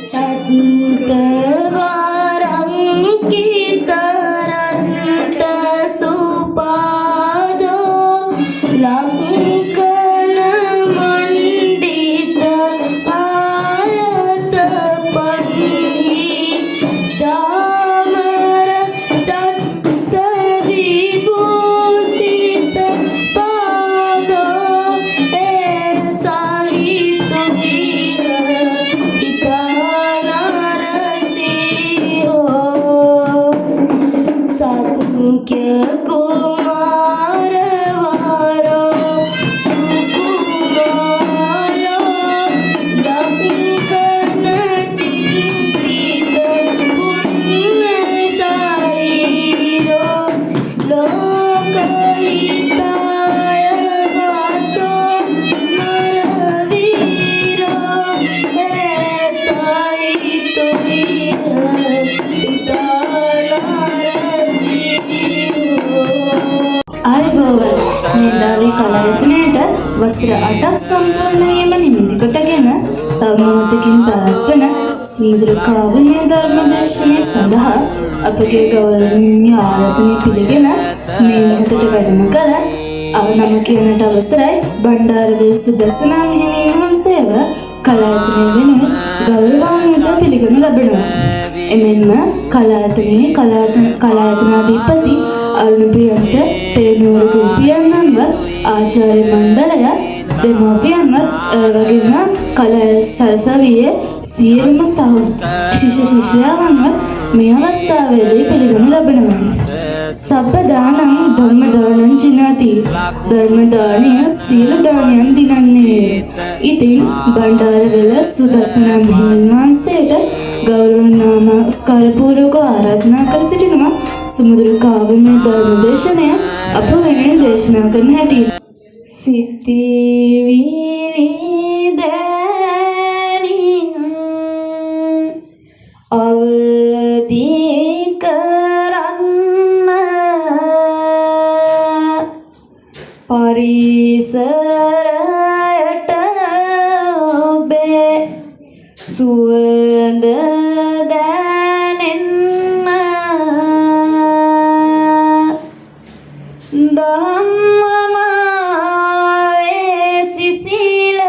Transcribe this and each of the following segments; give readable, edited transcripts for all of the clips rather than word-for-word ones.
චත්තවරංකිතරත්ත සුපාදෝ ලංකන මණ්ඩිත ආයත පන්හි දාමර චත්ත විභූසිත පාදෝ ඒසහිතු විර සත්‍ය කුමාරවරෝ සුකුමාලෝ ලක්කන චින්තිත පුඤ්ඤශරීරෝ ලෝකහිතාය ගතෝ නරවීරෝ ඒසහිතු ආයුබෝවන් මේ දාවේ කලායතනයට වසර 8ක් සම්පූර්ණ වීම නිමිති කොටගෙන තව මොහොතකින් පැවැත්වෙන සීදර කාවන්‍ය ධර්මදර්ශනය සඳහා අපගේ ගෞරවනීය ආරාධනය පිළිගෙන මේ මොහොතට වැඩම කළ අවනම කියනට අවසරයි බණ්ඩාරවේ සුදස්සනා මෙහෙණින් වහන්සේව කලායතනය වෙනුවෙන් ගෞරවාන්විත පිළිගනු ලබනවා. එමෙන්ම කලායතනාධිපති අරුණප්‍රියන්ත තේනූර ගුරුපියන්වත් ආචාර්ය මණ්ඩලය දෙමව්පියන්වත් වගේම කලා සරසවියේ සියලුම ශිෂ්‍ය ශිෂ්‍යාවන්වත් මේ අවස්ථාවේදී පිළිගනු ලබනවා. සබ්බ දානං ධම්ම දානං ජිනාති ධර්ම දානය සීල දානයන් දිනන්නේ. ඉතින් බණ්ඩාරවේල සුදස්සනා මෙහෙණින් වහන්සේට ගෞරව නමස්කාර පූර්වක ආරාධනා කර සිටිනවා සුමුදුරු කාව්‍යමය ධර්ම දේශනය අප වෙනුවෙන් දේශනා කරන හැටි. සිතිවිලි දැනින් අවදි කරන්න පරිසරයට ඔබේ සුවඳ දැනෙන්න ධම්මමාවේ සිසිල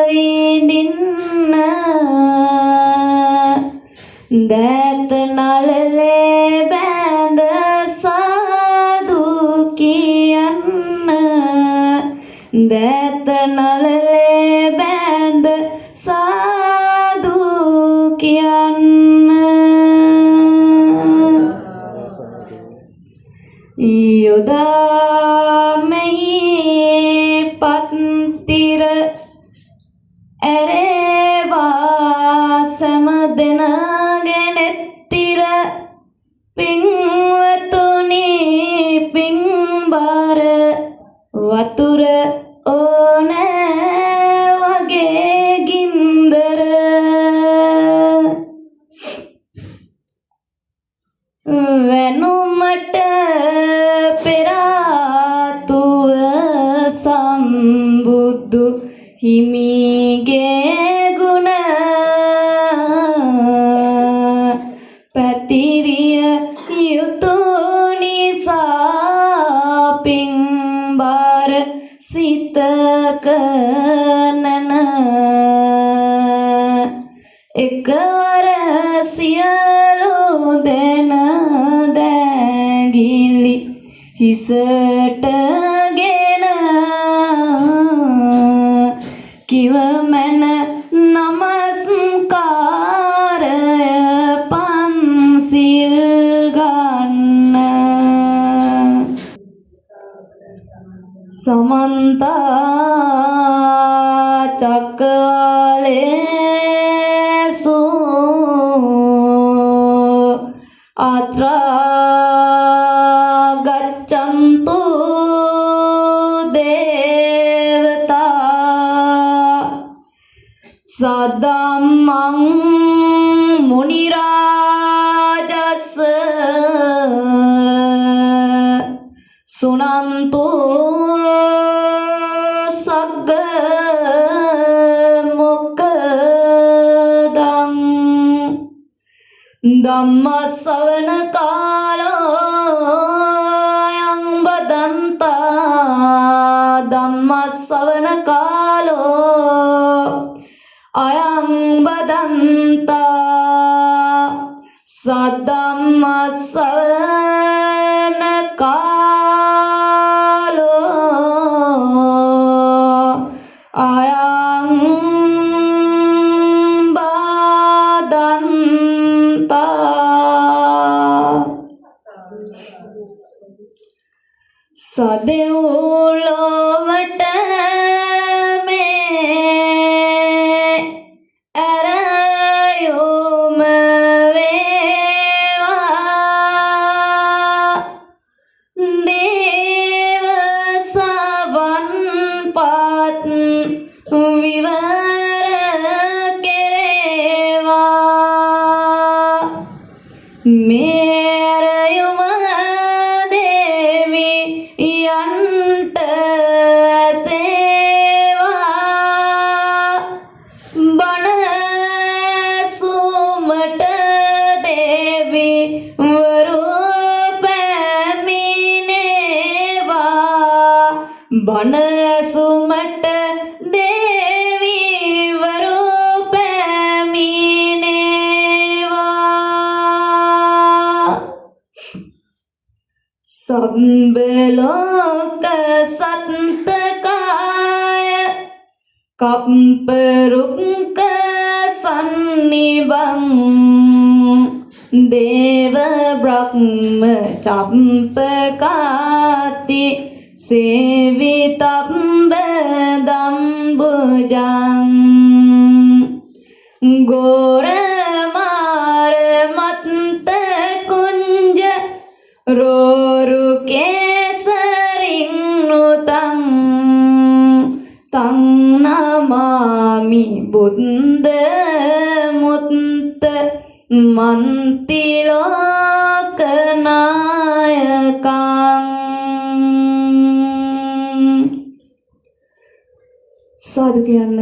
විඳින්න දැත නළලේ බැඳ සාදු කියන්න දැත නළලේ බැඳ සාදු කියන්න යොදාමෙහි පත්තිර ඇරේවා සැම දෙනගෙනෙත්තිර පින්වතුනි පින්බර වතුර ඕනෑ වගේ ගින්දර වැනුමට පෙරාතුව සම්බුදු හිමිගේ ගුණ පැතිරිය යුතු නිසා පින්බර සිතක නන එකවර සියලු දෙන දැඟිලි හිසටගෙන කිවමන නමස්කාරය පන්සිල් ගන්න සමන්ත චක්කවාලේසු අත්‍රා ගච්ඡන්තු දේවතා සදම්මං මුනි රාජස් සුනන්තු සග්ග මොක්ඛදං ධම්මස්සවන කාලෝ අයං බදන්තා ධම්මස්සවන කාලෝ අයං බදන්තා සද්ධම්මස්සවන කාලෝ අයං සදෙව්ලොවට මේ ඇරයුම වේවා දේව සවන්පත් විවර කෙරේවා මේරයුම යන්ට සේවා බණ සුමට දේවි වරු පැමිණේවා බණ සුමට දේවි වරු පැමිණේවා සම්බලෝක සත්තකාය කප්පරුක්ක සන්නිබං දේව බ්‍රහ්ම චම්පකාති සේවිතම්බ දම්බුජං ගෝරමාර මත්ත කුංජ රෝරු කේසරින් නුතං තං නමාමි බුද්ද මුත්ත මන්ති ලෝකනායකං සාදු කියන්න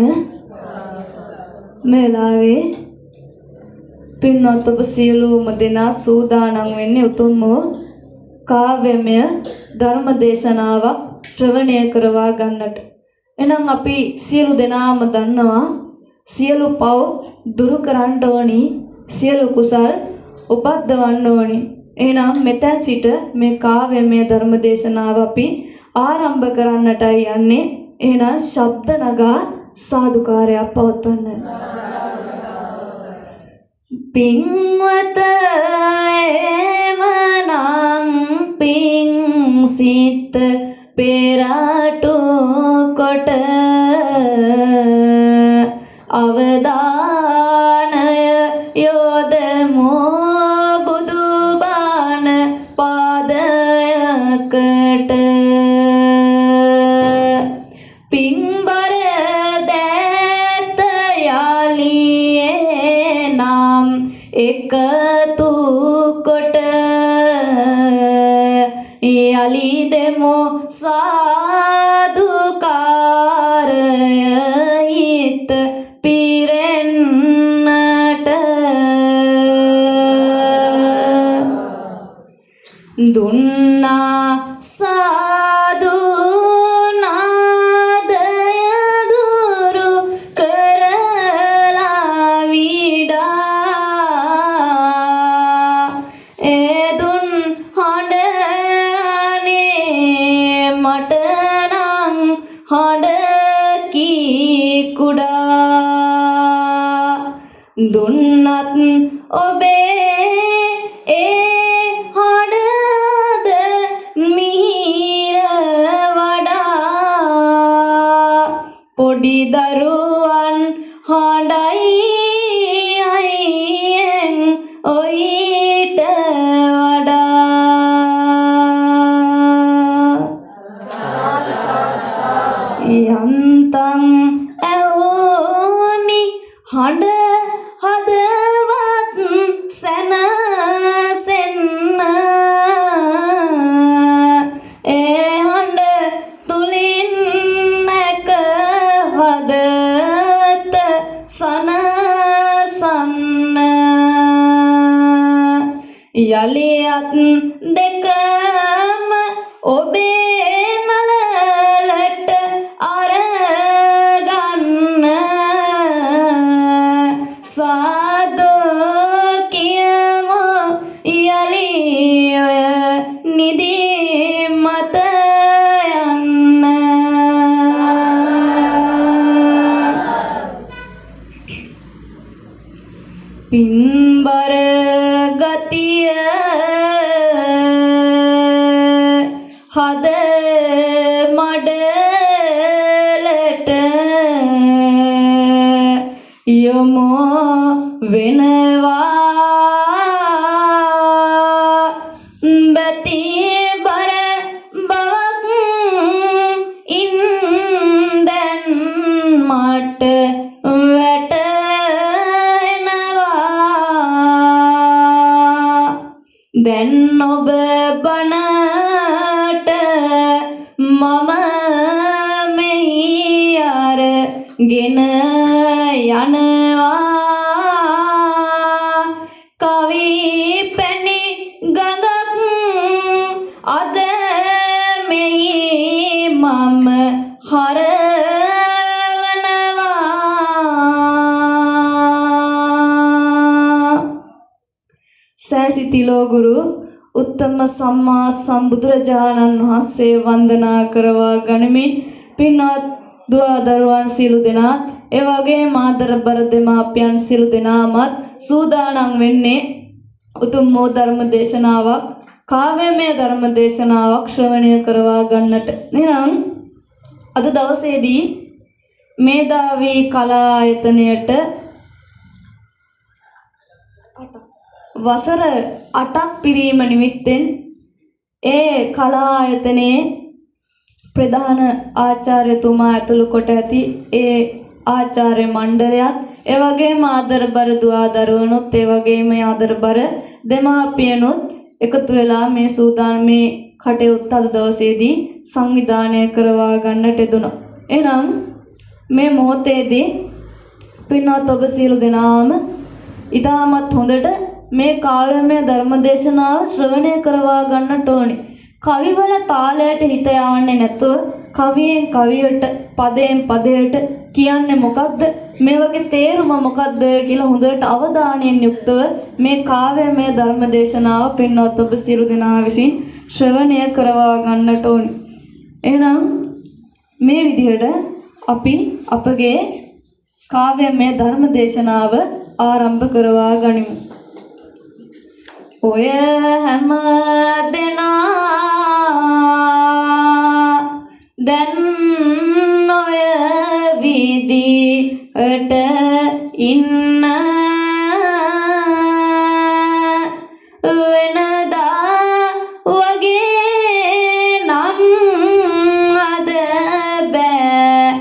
මේලාවේ පින්වත් ඔබ සියලුම දෙනා සූදානම් වෙන්නේ උතුම් වූ කාව්‍යමය ධර්ම දේශනාවක් ශ්‍රවණය කරවා ගන්නට. එහෙනම් අපි සියලු දෙනාම දන්නවා සියලු පව් දුරු කරන්න ඕනි, සියලු කුසල් උපද්දවන්න ඕනි. එහෙනම් මෙතෙන් සිට මේ කාව්‍යමය ධර්ම දේශනාව අපි ආරම්භ කරන්නටයි යන්නේ. එහෙනම් ශබ්ද නගා සාදුකාරයක් පවත්වන්න. පින්වත එමනම් පින් සිත පෙරටු කොට අවදානය යොදමු බුදුබණ පාදයකට පින්බර දැත යාලියේ නම් එකතු කොට යලි දෙමු සාදුකාරය හිත පිරෙන්නට දුන්නා සාදු නාදය දුරු කරලා විඩා එදුන් හඬනේ මට නම් හඬ කී කුඩා දුන්නත් ඔබේ ඒ හඬද මිහිර වඩා පොඩි දරුවන් හඬයි අයියෙන් ඔයිට වඩා යන්තම් ඇවෝනි හඬ හදවත් සැනසේ යලියත් දෙකම ඔබේ නලලට අරගන්න සාදෝ කියමු යලි ඔය නිදි මත යන්න පින්බර ගතිය හද මඩලට යොමු වෙනවා බැති බර බවක් ඉන්දැන් මට දැන් ඔබ බනට මම මෙහි අරගෙන යනවා කවි පැණි ගඟක් අද මෙහි මම හරවනවා සෑසිතිලෝ ගුරු උත්තම සම්මා සම්බුදුරජාණන් වහන්සේ වන්දනා කරවා ගනිමින් පින්වත් දුව දරුවන් සියලු දෙනාත් ඒ වගේම ආදරබර දෙමාපියන් සියලු දෙනාමත් සූදානම් වෙන්නේ උතුම් වූ ධර්ම දේශනාවක් කාව්‍යමය ධර්ම දේශනාවක් ශ්‍රවණය කරවා ගන්නට. එහෙනම් අද දවසේදී මේධාවී කලා ආයතනයට වසර 8ක් පිරීම නිමිත්තෙන් ඒ කලා ආයතනයේ ප්‍රධාන ආචාර්යතුමා ඇතුළු කොට ඇති ඒ ආචාර්ය මණ්ඩලයත් ඒ වගේම ආදරබර දුවදරුවනුත් ඒ වගේම ආදරබර දෙමාපියනුත් එකතු වෙලා මේ සූදානමේ කටයුත්ත අද දවසේදී සංවිධානය කරවා ගන්නට යෙදුණා. එහෙනම් මේ මොහොතේදී පින්වත් ඔබ සියලු දෙනාම ඉතාමත් හොඳට මේ කාව්‍යමය ධර්මදේශනාව ශ්‍රවණය කරවා ගන්නට ඕනේ. කවිවල තාලයට හිත යවන්නේ නැතුව කවියෙන් කවියට පදයෙන් පදයට කියන්නේ මොකක්ද මේ වගේ තේරුම මොකක්ද කියලා හොඳට අවධානයෙන් යුක්තව මේ කාව්‍යමය ධර්මදේශනාව පින්වත් ඔබ සියලු දෙනා විසින් ශ්‍රවණය කරවා ගන්නට ඕනේ. එහෙනම් මේ විදිහට අපි අපගේ කාව්‍යමය ධර්මදේශනාව ආරම්භ කරවා ගනිමු. ඔය හැම දෙනා දැන් ඔය විදිහට ඉන්න වෙනදා වගේ නම් අද බෑ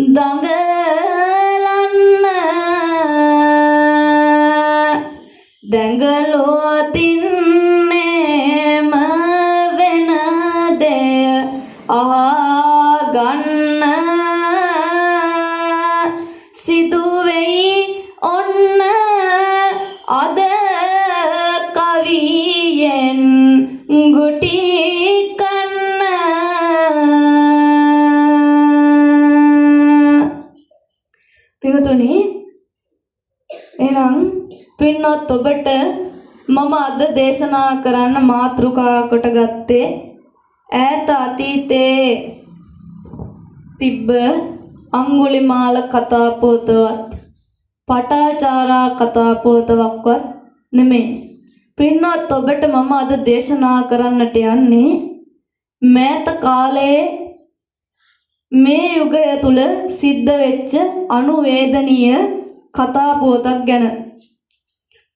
දඟලන්න දැඟලුවොත් ඉන්නේම වෙන දෙය අහගන්න සිදුවෙයි ඔන්න අද කවියෙන් ගුටි කන්න පිටුතුනි එහෙනම් පින්වත් ඔබට මම අද දේශනා කරන්න මාතෘකා කොට ගත්තේ ඈත අතීතයේ තිබ්බ අඟුලිමාල කතා පොතවත් පටාචාරා කතා පොතවක්වත් නෙමෙයි. පින්වත් ඔබට මම අද දේශනා කරන්නට යන්නේ මෑත කාලයේ මේ යුගය තුල සිද්ධ වෙච්ච අනුවේදනීය කතා පොතක් ගැන.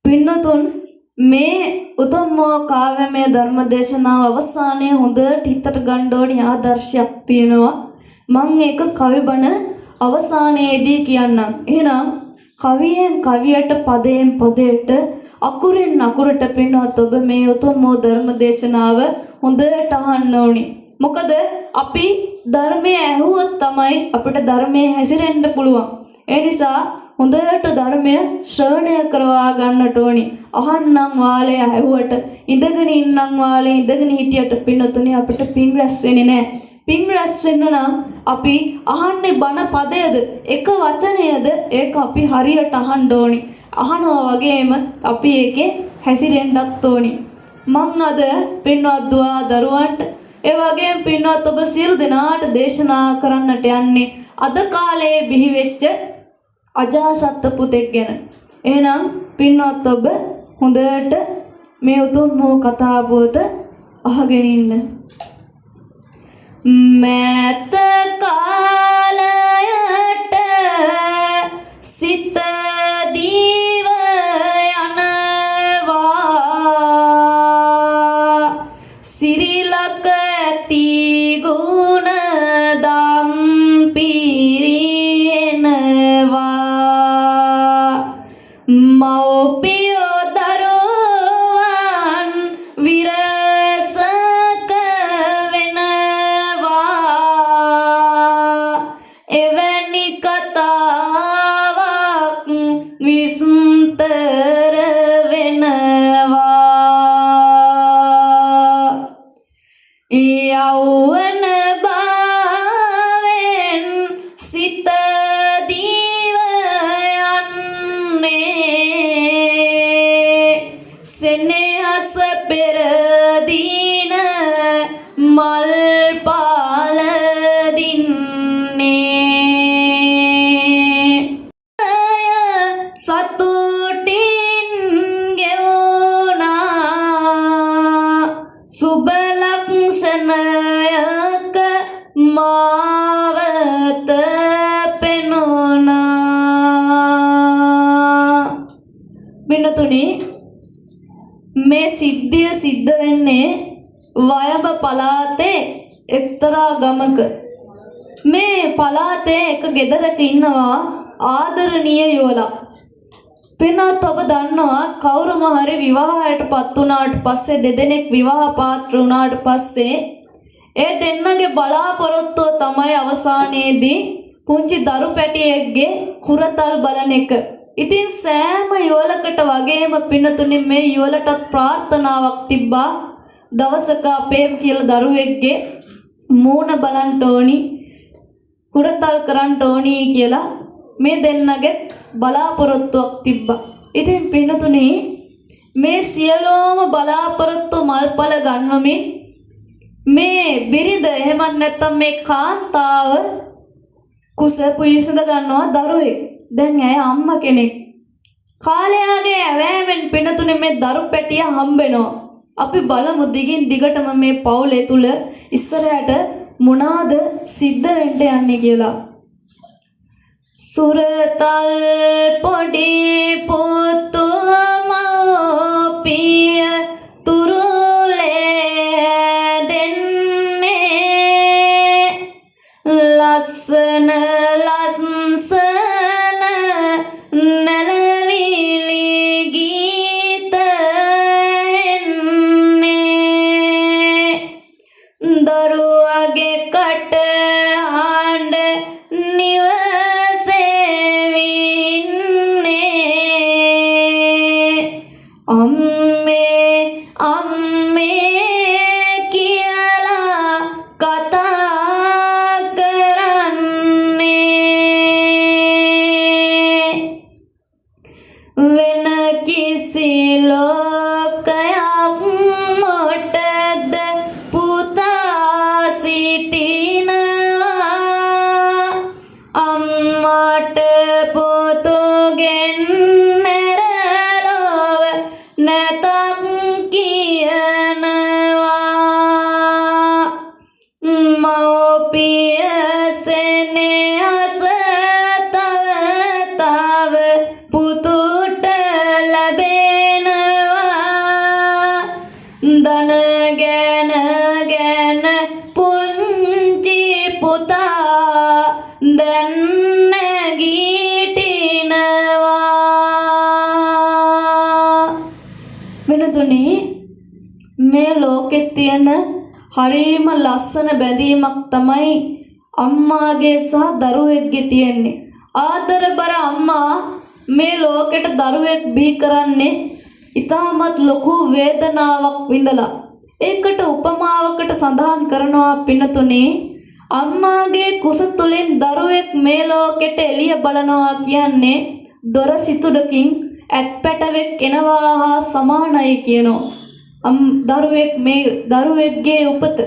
පින්නතුන් මේ උතුම් කාව්‍යමය ධර්මදේශනාව අවසානයේ හොඳට හිතට ගන්න ඕනි ආදර්ශයක් තියෙනවා. මම ඒක කවිබණ අවසානයේදී කියන්නම්. එහෙනම් කවියෙන් කවියට පදයෙන් පදයට අකුරෙන් අකුරට පින්වත් ඔබ මේ උතුම් ධර්මදේශනාව හොඳට අහන්න ඕනි. මොකද අපි ධර්මයේ ඇහුවොත් තමයි අපිට ධර්මයේ හැසිරෙන්න පුළුවන්. ඒ නිසා හොඳට ධර්මය ශ්‍රවණය කරවා ගන්නට ඕනි. අහන්නම් වාලේ ඇහුවට ඉඳගෙන ඉන්නම් වාලේ ඉඳගෙන හිටියට පින්නතුනේ අපිට පින් රැස් වෙන්නේ නැහැ. පින් රැස් වෙන්න නම් අපි අහන්නේ බණ පදයේද එක වචනයද ඒක අපි හරියට අහන්න ඕනි. අහනවා වගේම අපි ඒකේ හැසිරෙන්නත් ඕනි. මං අද පින්වත් දුවා දරුවන්ට ඒ වගේම පින්වත් ඔබ සියලු දෙනාට දේශනා කරන්නට යන්නේ අද කාලයේ බිහි වෙච්ච අජාසත් පුතෙක් ගැන. එහෙනම් පින්වත් ඔබ හොඳට මේ උතුම් වූ කතා පුවත අහගෙන ඉන්න. මෑත කාලයට සිත දීව යනවා සිරිලක ඇති ගුණ දම් පිරිනවා මව්පියෝ දරුවන් විරසක වෙනවා එවැනි කතාවක් විස්තර වෙනවා යෞවන භාවෙන් සිත දීව යන්නේ සෙනෙහස පෙරදීන මල් පාල දින්නේ සතුටින් ගෙවුණා සුබ ලක්ෂණයක මාවත පෙනුණා බිනතුනි මේ සිද්ධිය සිද්ධ වෙන්නේ වයඹ පළාතේ එක්තරා ගමක මේ පළාතේ එක ගෙදරක ඉන්නවා ආදරණීය යුවලා පින්වත් ඔබ දන්නවා කවුරුම හරි විවාහයටපත් වුණාට පස්සේ දෙදෙනෙක් විවාහ පාත්‍ර වුණාට පස්සේ ඒ දෙන්නගේ බලාපොරොත්තුව තමයි අවසානයේදී පුංචි දරු පැටියෙක්ගේ කුරතල් බලන එක. ඉතින් සෑම යුවලකට වගේම පින්නතුනේ මේ යුවලටත් ප්‍රාර්ථනාවක් තිබ්බා දවසක අපේම කියලා දරුවෙක්ගේ මූණ බලන්න ඕනි කුරතල් කරන්න ඕනි කියලා මේ දෙන්නගේ බලාපොරොත්තුවක් තිබ්බා. ඉතින් පින්නතුනේ මේ සියලෝම බලාපොරොත්තු මල්පල ගන්නමින් මේ බිරිඳ එහෙමත් නැත්නම් මේ කාන්තාව කුස පුයසඳ ගන්නවා දරුවෙක්. දැන් ඇය අම්මා කෙනෙක්. කාලයාගේ ඇවෑමෙන් පින්නතුනේ මේ දරු පැටිය හම්බෙනවා. අපි බලමු දිගින් දිගටම මේ පවුලේ තුල ඉස්සරහට මොනවාද සිද්ධ වෙන්න යන්නේ කියලා. සුරතල් පොඩි පුතු මව්පිය තුරුලේ දෙන්නේ ලස්සන ලස්සන නැලවිලි ගීත එන්නේ දරුවගේ කට හඬ අම්මේ අම්මේ කියලා කතා කරන්නේ වෙන කිසි ලෝකයක් මොටද පුතා සිටිනවා අම්මට පුතුගෙන් නැතක් කියනවා මව්පිය සෙනෙහස තව තව පුතුට ලැබෙනවා ධන ගැන ගැන පුංචි පුතා දැන් නැගිටිනවා වෙනතුනේ මේ ලෝකෙ තියෙන හරිම ලස්සන බැඳීමක් තමයි අම්මාගේ සහ දරුවෙක්ගේ තියෙන්නේ. ආදර බර අම්මා මේ ලෝකෙට දරුවෙක් බිහි කරන්නේ ඉතාමත් ලොකු වේදනාවක් විඳලා. ඒකට උපමාවකට සඳහන් කරනවා පින්නතුනේ අම්මාගේ කුස තුලින් දරුවෙක් මේ ලෝකෙට එළිය බලනවා කියන්නේ දොර සිතුඩකින් ඇත්පැටවෙක් එනවා හා සමානයි කියනවා. දරුවෙක්ගේ උපත.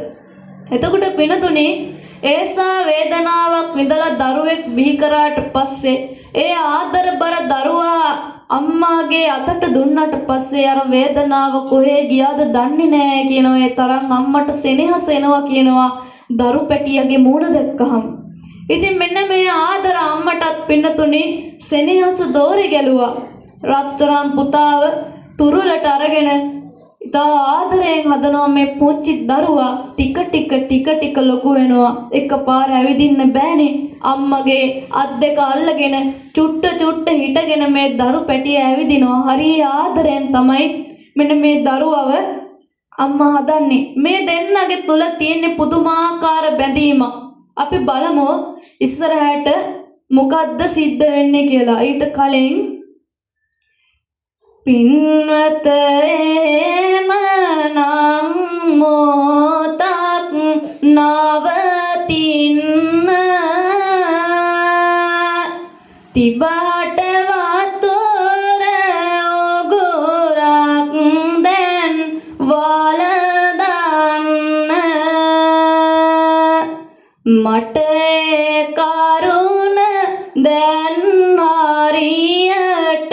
එතකොට පින්නතුනේ ඒසා වේදනාවක් විඳලා දරුවෙක් බිහි කරාට පස්සේ ඒ ආදර බර දරුවා අම්මාගේ අතට දුන්නට පස්සේ අර වේදනාව කොහේ ගියාද දන්නේ නැහැ කියනවා. ඒ තරම් අම්මට සෙනෙහස එනවා කියනවා දරු පැටියගේ මූණ දැක්කහම. ඉතින් මෙන්න මේ ආදර අම්මටත් පින්නතුනේ සෙනෙහස දෝරේ ගැලුවා. රත්තරන් පුතාව තුරුලට අරගෙන ඉතා ආදරයෙන් හදනවා මේ පුංචි දරුවා. ටික ටික ලොකු වෙනවා. එකපාර ඇවිදින්න බෑනේ. අම්මගේ අත් දෙක අල්ලගෙන චුට්ට හිටගෙන මේ දරු පැටිය ඇවිදිනවා. හරි ආදරයෙන් තමයි මෙන්න මේ දරුවව අම්මා හදන්නේ. මේ දෙන්නගේ තුල තියෙන පුදුමාකාර බැඳීමක්. අපි බලමු ඉස්සරහට මොකද්ද සිද්ධ වෙන්නේ කියලා. ඊට කලින් පින්වත එමනම් මොතක් නවතින්න තිබහට වතුර ඔගොරක් දැන් වලදන්න මට කරුණ දැන් හරියට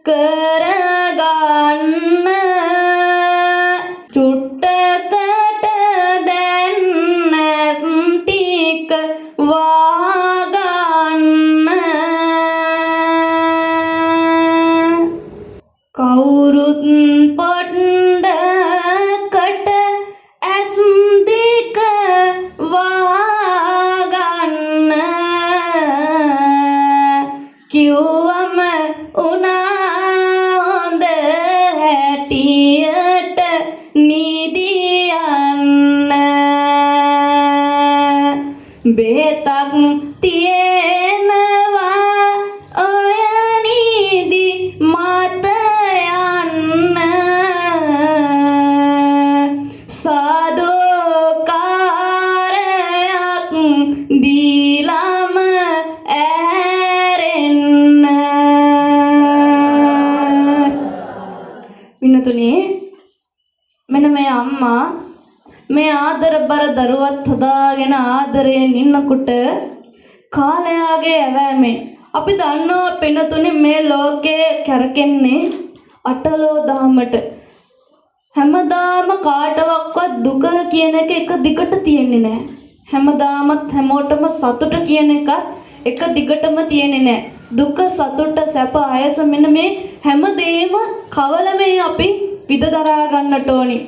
කරගන්න චුට්ටකට දැන් නැස් ටික වහගන්න කවුරුත් පොඩ්ඩකට ඇස් දෙක වහගන්න කිව්වම උනා හැටියට නිදියන්න බෙහෙතක් තියෙනවා ඔය නිදි මත යන්න සාදුකාරයක් දීලම ඇරෙන්න පින්නතුනේ මෙන්න මේ අම්මා මේ ආදර බර දරුවත් හදාගෙන ආදරයෙන් ඉන්නකොට කාලයාගේ ඇවෑමෙන් අපි දන්නවා පින්නතුනේ මේ ලෝකේ කැරකෙන්නේ අටලෝ දහමට. හැමදාම කාටවත් දුක කියන එක දිගට තියෙන්නේ නැහැ. හැමදාමත් හැමෝටම සතුට කියන එකත් එක දිගටම තියෙන්නේ නැහැ. දුක සතුට සැප ආයස මෙන්න මේ හැමදේම කවලමේ අපි විදදරා ගන්නට ඕනි.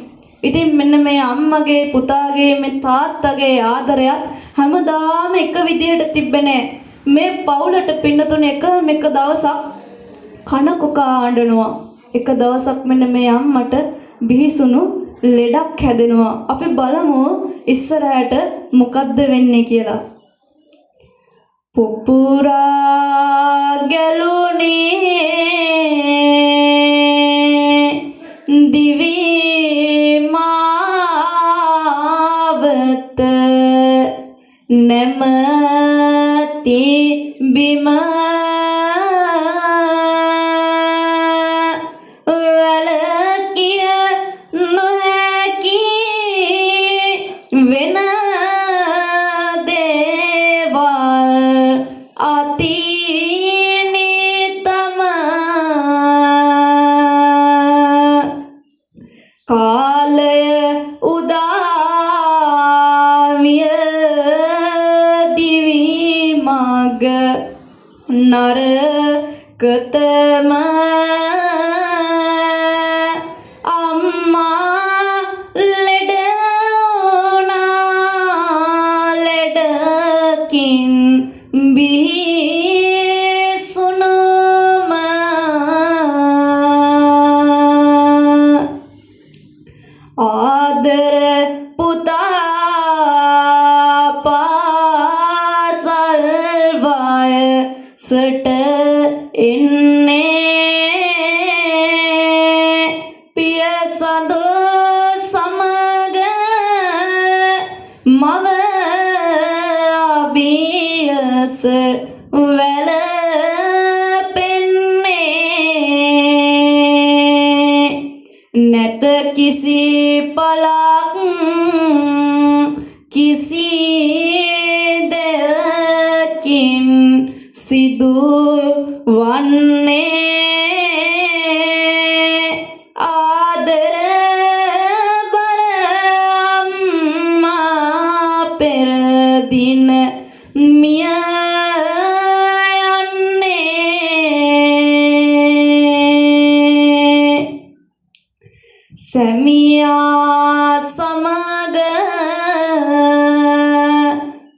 ඉතින් මෙන්න මේ අම්මගේ පුතාගේ මේ තාත්තගේ ආදරයත් හැමදාම එක විදිහට තිබෙන්නේ මේ පවුලට පින්නතුනේ එක දවසක් කන කොකා අඬනවා. එක දවසක් මෙන්න මේ අම්මට බිහිසුණු ලෙඩක් හැදෙනවා. අපි බලමු ඉස්සරහට මොකද්ද වෙන්නේ කියලා. පුපුරා ගැලුනේ දිවි මාවත නැමති බිම වැලකිය නොහැකි වෙන දේවල් අතීනිතම කාලය උදාවිය දිවි මග නරකතම අම්මා ලෙඩ වුණා ලෙඩකින් බිහිසුණුම ආදර පුතා පාසල් වයස සඳු සමග මව අභියස වැළපෙන්නේ නැත කිසි පලක් කිසි දෙයකින් සිදු වන්නේ ආදර බර අම්මා පෙර දින මිය යන්නේ සැමියා සමග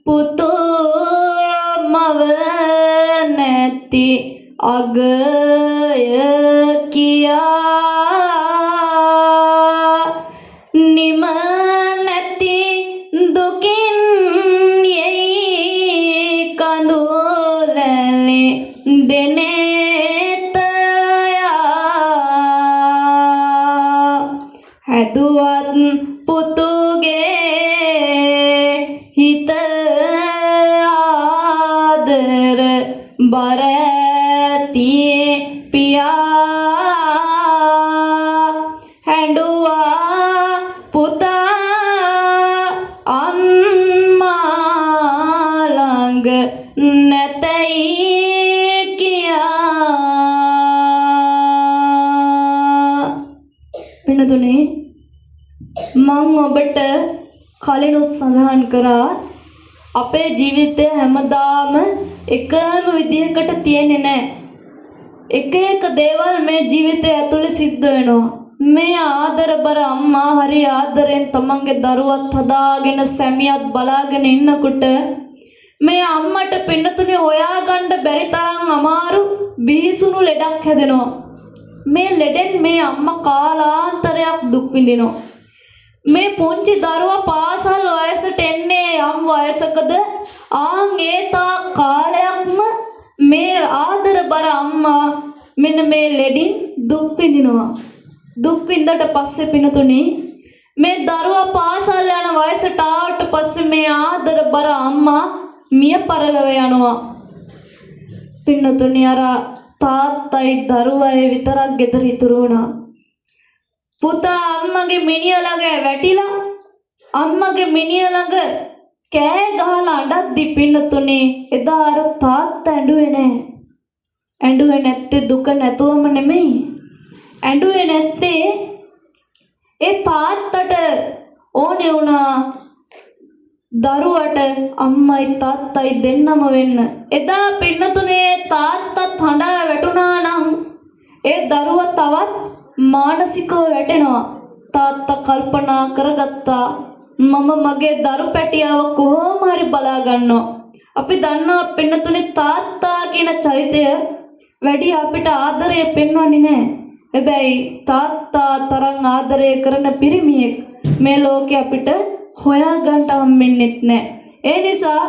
පුතු මව නැති අගය කියා නිම නැති දුකින් යෙයි කඳුලැලි දෙනෙතයා හැදුවත් පුතුගේ හිත ආදර බර ඇතියේ පියා හැඬුවා පුතා අම්මා ළඟ නැතයි කියා පින්නතුනේ මං ඔබට කලිනුත් සඳහන් කරා අපේ ජීවිතය හැමදාම එකම විදිහකට තියෙන්නේ නැහැ. එක එක දේවල් මේ ජීවිතය ඇතුලේ සිද්ධ වෙනවා. මේ ආදරබර අම්මා හරි ආදරෙන් තමන්ගේ දරුවත් හදාගෙන සැමියත් බලාගෙන ඉන්නකොට මේ අම්මට පින්නතුනේ හොයාගන්න බැරි තරම් අමාරු බිහිසුණු ලෙඩක් හැදෙනවා. මේ ලෙඩෙන් මේ අම්මා කාලාන්තරයක් දුක් විඳිනවා. මේ පුංචි දරුවා පාසල් වයසට එන්නේ යම් වයසකද ආන් ඒ තා කාලයක්ම මේ ආදරබර අම්මා මෙන්න මේ ලෙඩින් දුක් විඳිනවා. දුක් විඳට පස්සේ පිනතුනේ මේ දරුවා පාසල් යන වයසට ආවට පස්සේ මේ ආදරබර අම්මා මිය පරලව යනවා. පින්නතුනේ අර තාත්තයි දරුවයි විතරක් ගෙදර ඉතුරු වුණා. පුතා අම්මගේ මිනිහ ළඟ වැටිලා අම්මගේ මිනිහ ළඟ කෑ ගහලා අඬද්දි පින්නතුනේ එදා අර තාත්තා ඇඬුවේ නැහැ. ඇඬුවේ නැත්තේ දුක නැතුවම නෙමෙයි. ඇඬුවේ නැත්තේ ඒ තාත්තට ඕනේ වුණා දරුවට අම්මයි තාත්තයි දෙන්නම වෙන්න. එදා පින්නතුනේ තාත්තත් හඬා වැටුණා නම් ඒ දරුවා තවත් මානසිකව වැටෙනවා. තාත්තා කල්පනා කරගත්තා මම මගේ දරු පැටියව කොහොම හරි බලා ගන්නවා. අපි දන්නවා පින්නතුනේ තාත්තා කියන චරිතය වැඩි අපිට ආදරය පෙන්වන්නේ නැහැ. හැබැයි තාත්තා තරම් ආදරය කරන පිරිමියෙක් මේ ලෝකේ අපිට හොයාගන්න හම්බෙන්නෙත් නැහැ. ඒ නිසා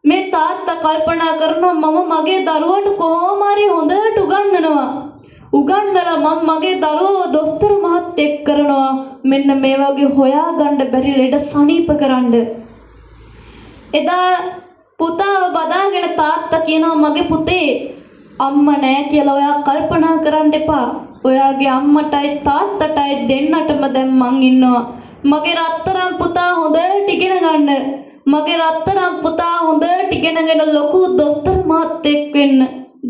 මේ තාත්තා කල්පනා කරනවා මම මගේ දරුවට කොහොම හරි හොඳට උගන්වනවා. උගන්වලා මම මගේ දරුවව දොස්තර මහත්තයෙක් කරනවා. මෙන්න මේ වගේ හොයාගන්න බැරි ලෙඩ සනීප කරන්න. එදා පුතාව බදාගෙන තාත්තා කියනවා මගේ පුතේ අම්මා නැහැ කියලා ඔයා කල්පනා කරන්න එපා. ඔයාගේ අම්මටයි තාත්තටයි දෙන්නටම දැන් මං ඉන්නවා. මගේ රත්තරන් පුතා හොඳට ඉගෙන ගන්න. මගේ රත්තරන් පුතා හොඳට ඉගෙනගෙන ලොකු දොස්තර මහත්තයෙක් වෙන්න.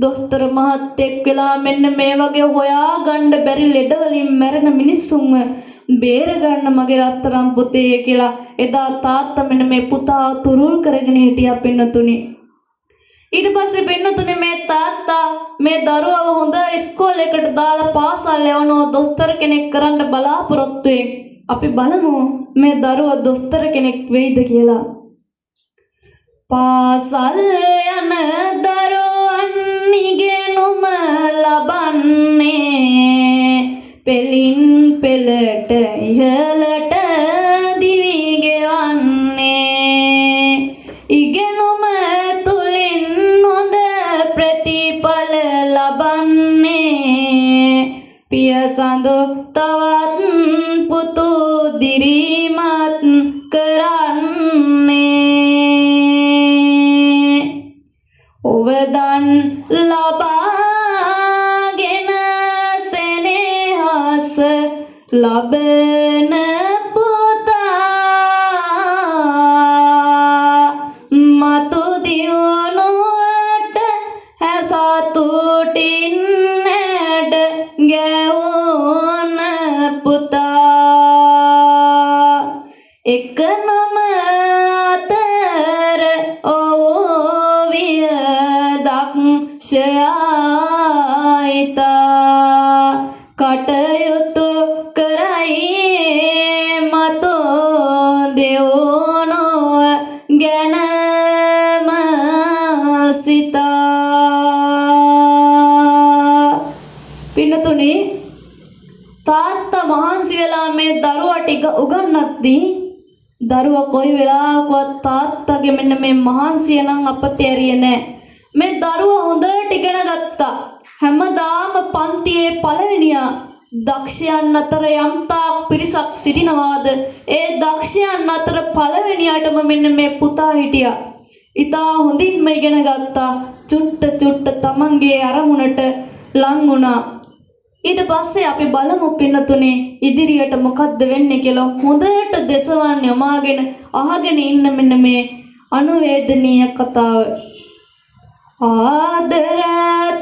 දොස්තර මහත්තයෙක් වෙලා මෙන්න මේ වගේ හොයාගන්න බැරි ලෙඩ වලින් මැරෙන මිනිස්සුන්ව බේර ගන්න මගේ රත්තරන් පුතේ කියලා එදා තාත්තා මෙන්න මේ පුතා තුරුල් කරගෙන හිටියා පින්නතුනි. ඊට පස්සේ පින්නතුනේ මේ තාත්තා මේ දරුවව හොඳ ඉස්කෝලේකට දාලා පාසල් යවනවා දොස්තර කෙනෙක් කරන්න බලාපොරොත්තු වෙයි. අපි බලමු මේ දරුවා දොස්තර කෙනෙක් වෙයිද කියලා. පාසල් යන දරුවන් ඉගෙනුම ලබන්නේ පෙලින් පෙළට ඉහළට දිවි ගෙවන්නේ ඉගෙනුම තුලින් හොඳ ප්‍රතිඵල ලබන්නේ පිය සඳු තවත් පුතු දිරිමත් කරන්නේ ඔවදන් ලබාගෙන සෙනෙහස ලබන පුතා මතු දියුණුවට හැසතුටින් හැඩ ගැවුන පුතා එක නම අතර ඔව් වියදක්ෂයායිතා කටයුතු කරයි මතු දෙවුණුව ගැනම සිතා පින්නතුනේ තාත්තා මහන්සි වෙලා මේ දරුවා ටික උගන්වද්දී දරුවා කොයි වෙලාවකවත් තාත්තගේ මෙන්න මේ මහන්සිය නම් අපතේරියේ නැහැ. මේ දරුවා හොඳට ඉගෙන ගත්තා. හැමදාම පන්තියේ පළවෙනියා දක්ෂයන් අතර යම්තාක් පිරිසක් සිටිනවාද ඒ දක්ෂයන් අතර පළවෙනියටම මෙන්න මේ පුතා හිටියා. ඉතා හොඳින්ම ඉගෙන ගත්තා. චුට්ට තමන්ගේ අරමුණට ලං වුණා. ඊට පස්සේ අපි බලමු පින්නතුනේ ඉදිරියට මොකද්ද වෙන්නේ කියලා. හොඳට දෙසවන් යමාගෙන අහගෙන ඉන්න මෙන්න මේ අනුවේදනීය කතාව. ආදර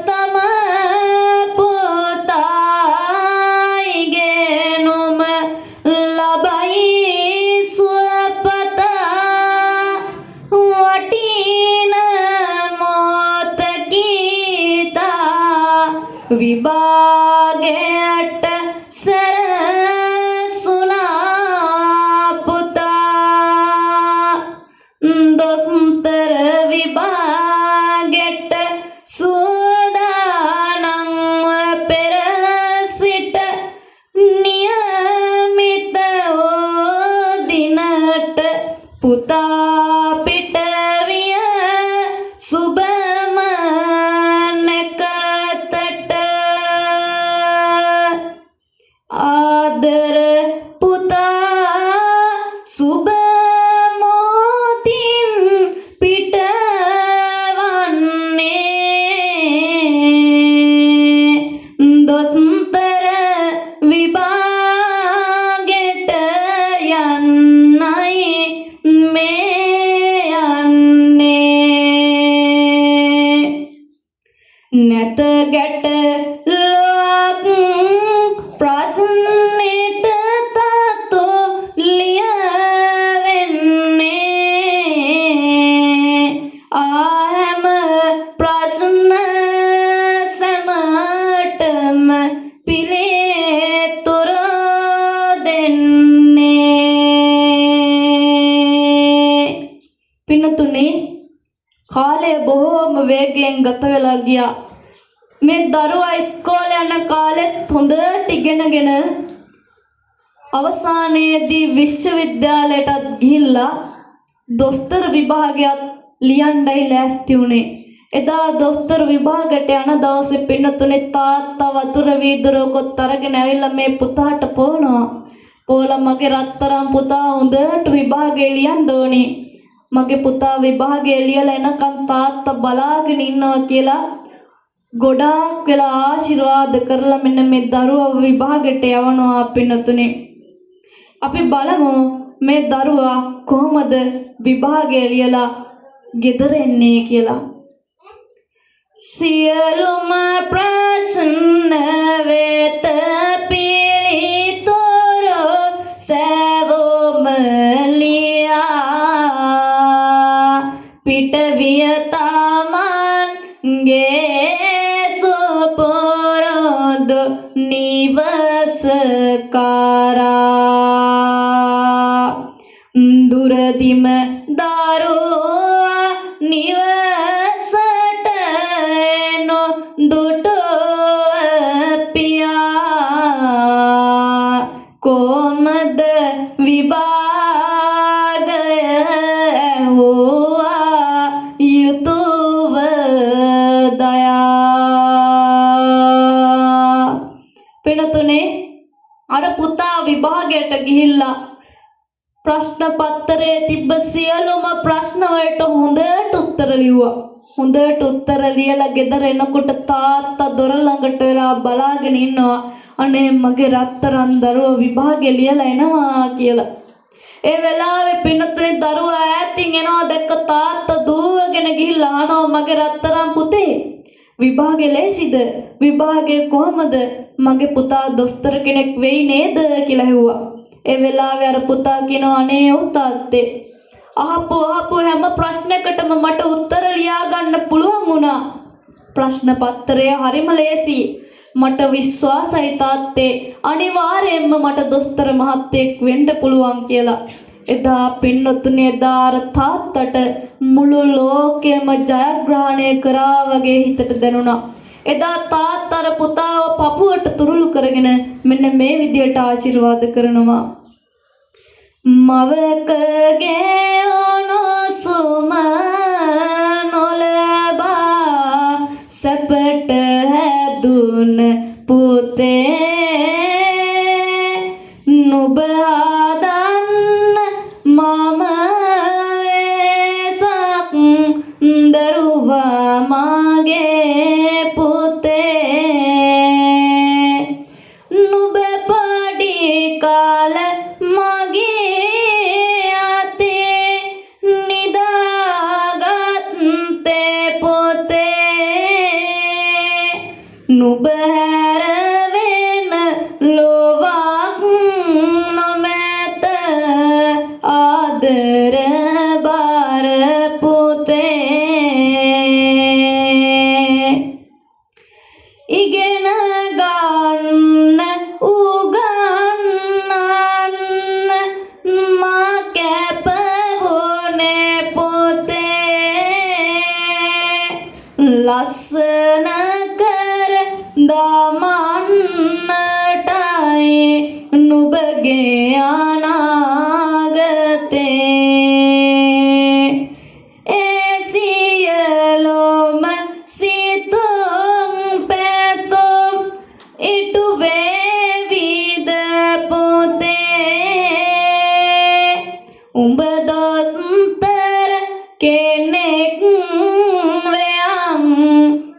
තම පුතායිගෙනුම ලබයි සුවපතා වටින මොතකීතා විභාගයට සැරසුනා පුතා දොස්තර විභාගයට සූදානම්ව පෙර සිට නියමිත දිනට පුතා පිට විය සුබම නැකතට ආදර පුතා සුබ මොහොතින් පිටවන්නේ දොස්තර විභාගෙට යන්නයි මේ යන්නේ නැත ගැට ලොක් ප්‍රශ්නෙට තතු ලියවෙන්නේ ආහැම ප්‍රශ්න සැමටම පිළිතුරු දෙන්නේ පින්නතුනේ කාලය බොහෝම වේගයෙන් ගත වෙලා ගියා. මේ දරුවා ඉස්කෝලේ යන කාලෙත් හොඳට ඉගෙනගෙන අවසානයේදී විශ්වවිද්‍යාලයටත් ගිහිල්ලා දොස්තර විභාගයක් ලියන්නයි ලෑස්ති වුණේ. එදා දොස්තර විභාගයට යන දවසේ පින්නතුනේ තාත්තා වතුර වීදුරුවකොත් අරගෙන ඇවිල්ලා මේ පුතාට පොවනවා. පොවලා මගේ රත්තරන් පුතා හොඳට විභාගේ ලියන්න ඕනේ. මගේ පුතා විභාගේ ලියලා එනකන් තාත්තා බලාගෙන ඉන්නවා කියලා ගොඩාක් වෙලා ආශිර්වාද කරලා මෙන්න මේ දරුවා විභාගයට යවනවා පින්නතුනේ. අපි බලමු මේ දරුවා කොහොමද විභාගය ලියලා ගෙදර එන්නේ කියලා. සියලුම ප්‍රශ්න වෙත පිළිතුරු සැවොම ලියා පිටවිය තමන්ගේ සුපුරුදු නිවසකාරා දුරදිම දරුවා නිවසට එනු දුටු පියා කොමද විභාගය ඇහුවා යුතුව දයා පිනතුනේ අර පුතා විභාගයට ගිහිල්ලා ප්‍රශ්න පත්‍රයේ තිබ්බ සියලුම ප්‍රශ්න වලට හොඳට උත්තර ලිව්වා. හොඳට උත්තර ලියලා ගෙදර එනකොට තාත්තා දොර ළඟට වෙලා බලාගෙන ඉන්නවා. අනේ මගේ රත්තරන් දරුවා විභාගෙ ලියලා එනවා කියලා. ඒ වෙලාවේ පින්නතුනේ දරුවා ඈතින් එනවා දැක්ක තාත්තා දුවගෙන ගිහිල්ලා අහනවා මගේ රත්තරන් පුතේ විභාගෙ ලේසිද? විභාගේ කොහමද? මගේ පුතා දොස්තර කෙනෙක් වෙයි නේද කියලා ඇහුවා. ඒ වෙලාවේ අර පුතා කියනවා අනේ ඔව් තාත්තේ අහපු හැම ප්‍රශ්නයකටම මට උත්තර ලියා ගන්න පුළුවන් වුණා. ප්‍රශ්න පත්‍රය හරිම ලේසි. මට විශ්වාසයි තාත්තේ අනිවාර්යයෙන්ම මට දොස්තර මහත්තයෙක් වෙන්න පුළුවන් කියලා. එදා පින්නතුනේ දාර තාත්තට මුළු ලෝකෙම ජයග්‍රහණය කරා වගේ හිතට දැනුණා. එදා තාත්තර පුතාව පපුවට තුරුළු කරගෙන මෙන්න මේ විදියට ආශිර්වාද කරනවා. මවකගේ ඔනසුම නොලබා සැපට හැදුන පුතේ නුඹ හදන්න මම වෙසක් දරුවා මගේ පුතේ නුඹ පඩි කාල මගේ අතේ නිදාගත්තේ පුතේ නුඹ හැර වෙන ලොවක් නොමැත ආදර බාර පුතේ ඉගෙන ගන්න උගන්නන්න මා කැප වුණේ පුතේ ලස්සන කර දමන්නටයි නුඹගේ අනාගතේ ඒ සියලුම සිතුම් පැතුම් ඉටු වේවිද පුතේ උඹ දොස්තර කෙනෙක් වෙයම්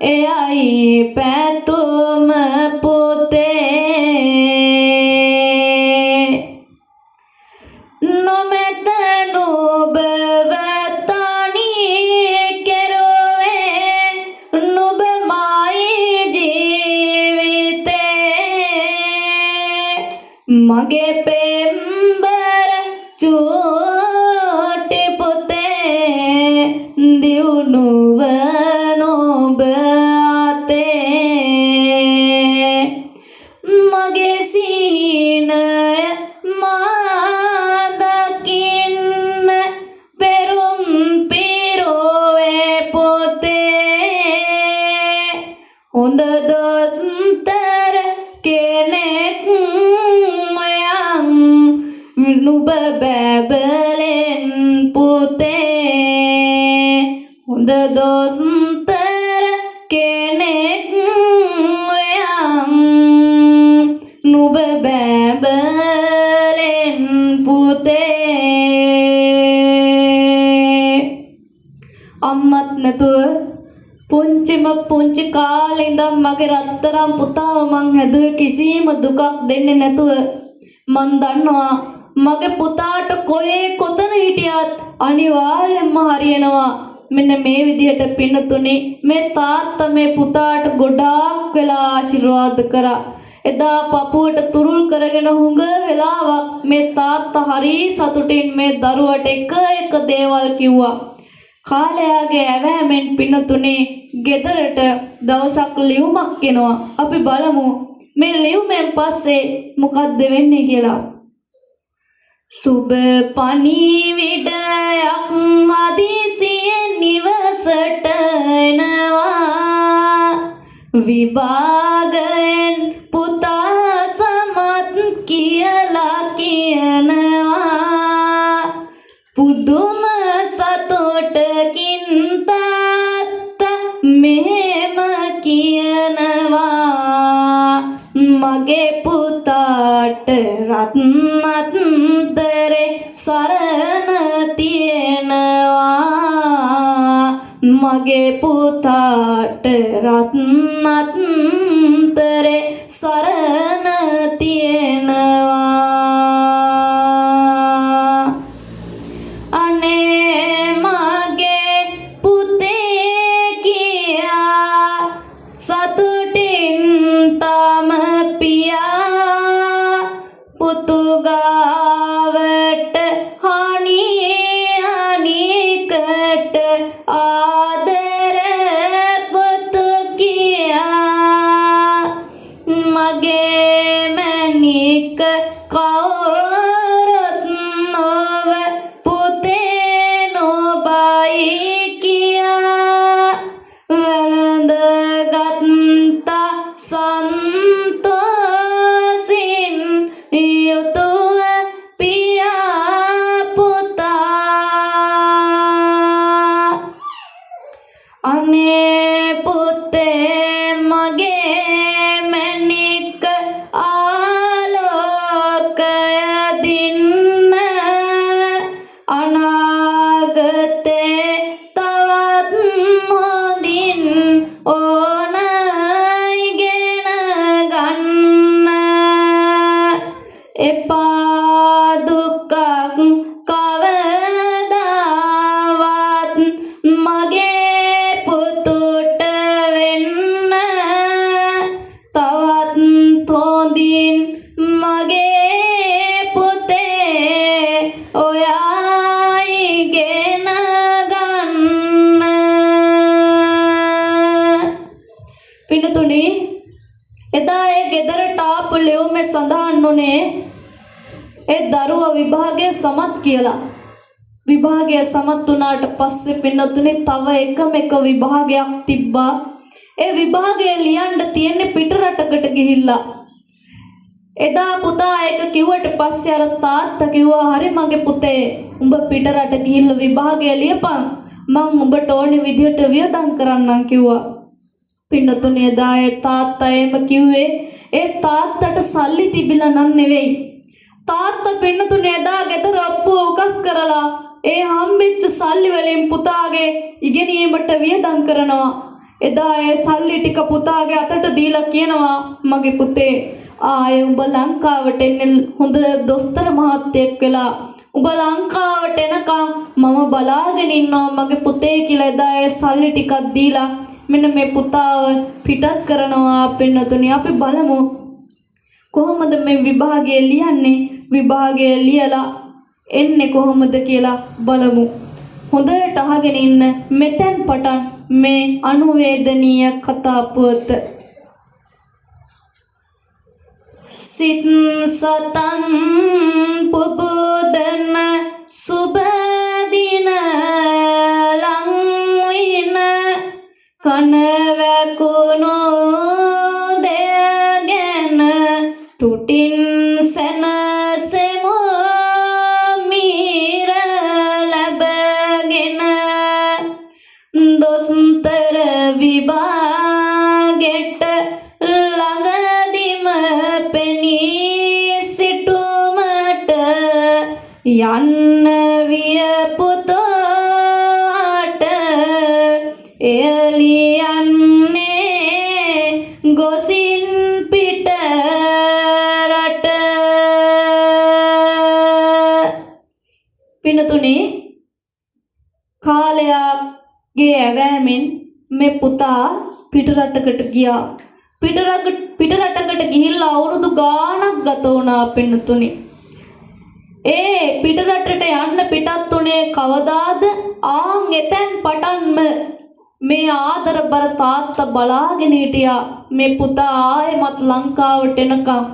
එයයි පැතුම පුතේ නොමෙත නුඹව තනි කෙරුවේ නුඹමයි ජීවිතේ මගේ පෙම්බර චූටි පුතේ දියුණුව නුඹ අතේ මගේ සිහිනය මා දකින්න පෙරුම් පිරෝවේ පුතේ හොඳ දොස්තර කෙනෙක් වයම් නුඹ බැබලෙන් පුතේ හොඳ දොස්තර කෙනෙක් වයම් නුඹ බැබලෙන් පුතේ අම්මත් නැතුව පුංචි කාලේ ඉඳන් මගේ රත්තරන් පුතාව මං හැදුවේ කිසිම දුකක් දෙන්නේ නැතුව මං දන්නවා මගේ පුතාට කොතන හිටියත් අනිවාර්යයෙන්ම හරියනවා. මෙන්න මේ විදිහට පින්නතුනේ මේ තාත්තා මේ පුතාට ගොඩාක් වෙලා ආශිර්වාද කරා. එදා පපුවට තුරුල් කරගෙන හුඟ වෙලාවක් මේ තාත්තා හරි සතුටින් මේ දරුවට එක දේවල් කිව්වා. කාලයාගේ ඇවෑමෙන් පින්නතුනේ ගෙදරට දවසක් ලියුමක් එනවා. අපි බලමු මේ ලියුමෙන් පස්සේ මොකක්ද වෙන්නේ කියලා. සුබ පණිවිඩයක් හදිසියෙන් නිවසට එනවා. විභාගයෙන් පුතා සමත් කියලා කියනවා. පුදුම සතුටකින් තාත්තා මෙහෙම කියනවා. මගේ පුතා පුතාට රත්නත්තරේ සරණ තියෙනවා මගේ පුතාට රත්නත්තරේ සරණ තියෙනවා අනේ මගේ පුතේ කියා සතුටින් තම පියා පුතුගාවට හනිකට ආදර පුතු කියා මගේ මැනික කවුරුත් නොව පුතේ නොබයි කියා වැළඳගත්තා සන්තෝසින් යුතුව පියා පුතා අනේ පුතේ මගේ මැනික ආලෝකය දින්න අනාගතේ තවත් හොඳින් ඕන ඉගෙන ගන්න එපා දුකක් කවදාවත් මගේ පුතුට වෙන්න තවත් හොඳින් මගේ පුතේ ඔයා ඉගෙන ගන්න පින්තුනි එදා ඒ ගෙදරට ආපු ලියුමේ සඳහන් වුණේ ඒ දරුවා විභාගයේ සමත් කියලා. විභාගයේ සමත් වුණාට පස්සේ පින්තුනි තව එක විභාගයක් තිබ්බා. ඒ විභාගය ලියන්න තියෙන්නේ පිටරටකට ගිහිල්ලා. එදා පුතා ඒක කිව්වට පස්සේ අර තාත්තා කිව්වා හරි මගේ පුතේ උඹ පිටරට ගිහිල්ලා විභාගය ලියපන් මං උඹට ඕනේ විදියට වියදම් කරන්නම් කිව්වා. පින්නතුනි එදා ඒ තාත්තා එහෙම කිව්වේ ඒ තාත්තට සල්ලි තිබිලා නන් නෙවෙයි. තාත්තා පින්නතුනි එදා ගෙදර අප්පුව උකස් කරලා ඒ හම්බෙච්ච සල්ලි වලින් පුතාගේ ඉගෙනීමට වියදම් කරනවා. එදා ඒ සල්ලි ටික පුතාගේ අතට දීලා කියනවා මගේ පුතේ ආයේ උඹ ලංකාවට එන්න හොඳ දොස්තර මහත්තයෙක් වෙලා උඹ ලංකාවට එනකම් මම බලාගෙන ඉන්නවා මගේ පුතේ කියලා එදා ඒ සල්ලි ටිකක් දීලා මෙන්න මේ පුතාව පිටත් කරනවා. පින්නතුනි අපි බලමු කොහොමද මේ විභාගය ලියන්නේ විභාගය ලියලා එන්නේ කොහොමද කියලා බලමු. හොඳට අහගෙන ඉන්න මෙතෙන් පටන් මේ අනුවේදනීය කතා පුවත. සිත් සතන් පුබුදන සුබ දින ලං වින කන වැකුණු දෙගෙන තුටින් සැනසෙමු මීර ලැබගෙන දොස්තර විභාගෙට ළඟදිම පෙනී සිටුමට යන්න විය පුතාට එලියන්නේ ගොසින් පිට රට. පිනතුනි කාලයක්ගේ ඇවෑමෙන් මේ පුතා පිටරටකට ගියා. පිටරටකට ගිහිල්ලා අවුරුදු ගාණක් ගත වුණා පින්නතුනි. ඒ පිටරටට යන්න පිටත් උනේ කවදාද? ආන් එතෙන් පටන්ම මේ ආදරබර තාත්තා බලාගෙන හිටියා මේ පුතා ආයෙමත් ලංකාවට එනකම්.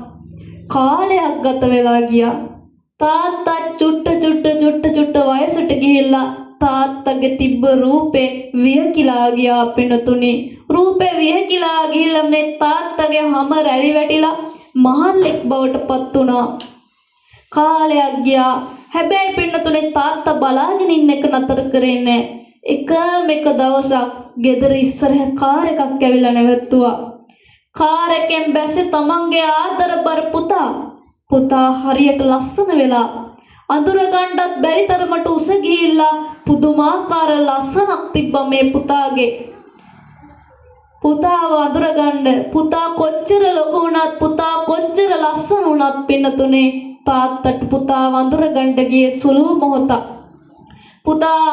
කාලයක් ගත වෙලා ගියා. තාත්තා චුට්ට වයසට ගිහිල්ලා තාත්තගේ තිබ්බ රූපේ වියකිලා ගියා පින්නතුනි. රූපේ වියකිලා ගිහිල්ලා මේ තාත්තගේ හැම රැලි වැටිලා මහල්ලෙක් බවට පත් වුණා. කාලයක් ගියා. හැබැයි පින්නතුනේ තාත්තා බලාගෙන ඉන්න එක නතර කරේ නැහැ. එක දවසක් ගෙදර ඉස්සරහ කාර් එකක් ඇවිල්ලා නැවතුවා. කාර් එකෙන් බැස්සේ තමන්ගේ ආදරබර පුතා පුතා හරියට ලස්සන වෙලා අඳුර ගන්නත් බැරි තරමට උස ගිහිල්ලා පුදුමාකාර ලස්සනක් තිබ්බා මේ පුතාගේ. පුතාව අඳුර ගන්න පුතා කොච්චර ලොකු වුණත් පුතා කොච්චර ලස්සන වුණත් පින්නතුනේ තාත්තට පුතාව අඳුර ගන්න ගියේ සුළු මොහොතක්. පුතා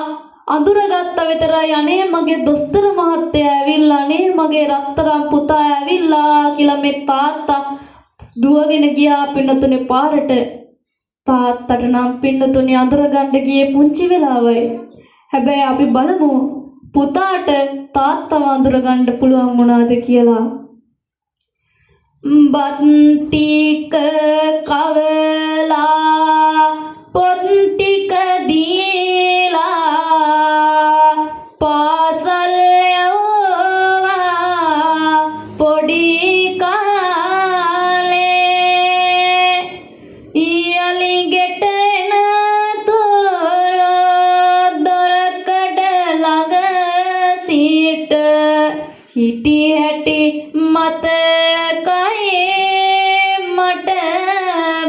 අඳුරගත්ත විතරයි අනේ මගේ දොස්තර මහත්තයා ඇවිල්ලා අනේ මගේ රත්තරන් පුතා ඇවිල්ලා කියලා මේ තාත්තා දුවගෙන ගියා පින්නතුනේ පාරට. තාත්තට නම් පින්නතුනේ අඳුර ගන්න ගියේ පුංචි වෙලාවයි. හැබැයි අපි බලමු පුතාට තාත්තව අඳුර ගන්න පුළුවන් වුණාද කියලා. බත් ටික කවලා පොත් ටික දීලා පාසල් යවුවා පොඩි කාලේ ඊයලි ගෙට එන තොර දොරකඩ ළඟ සිට හිටි හැටි මතකයි මට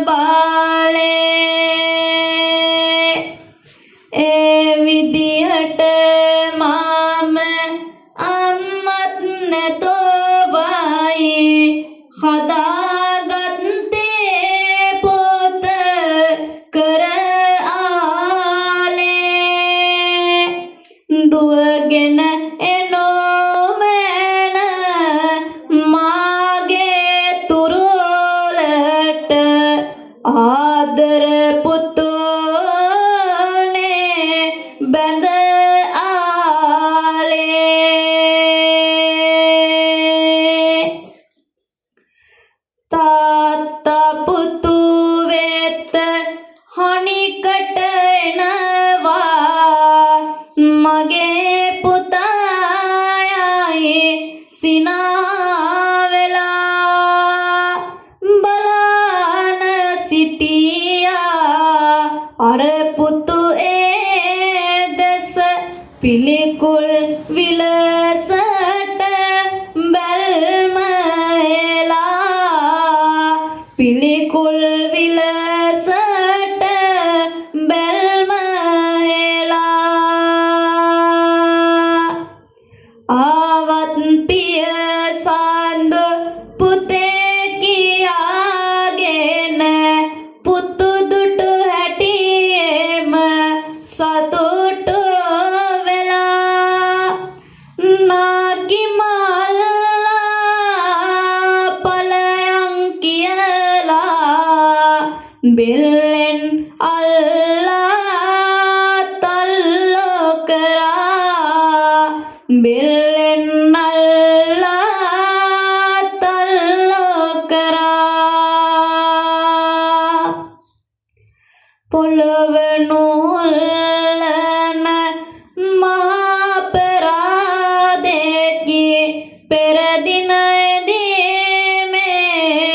බාලේ ඒ විදිහට මම අම්මත් නැතෝබයි හදාගත්තේ පොත කර ආලේ දුවගෙන එනෝමන මාගේ තුරුලට ආදර පුතුනේ බැඳ ආලේ තාත්තා පුතු වෙත හනිකට එනවා මගේ පුතායයි සිනා වෙලා බලන සිටියා අර පුතු ඒ දෙස පිළිකුල් විලසට බැල්ම එලා පිළිකුල් විලසට බැල්ම එලා ආවත් පිය සඳ පුතේ කියාගෙන පුතු දුටු හැටියෙම සතුටු වෙලා නාකි මල්ලා පලයන් කියලා බෙල්ලෙන් අල්ලා තල්ලෝ කරා බෙල්ලෙන් අල්ලා තල්ලෝ කරා පොළව නුල්ලන මහපරාදෙකි පෙරදිනයේදී මේ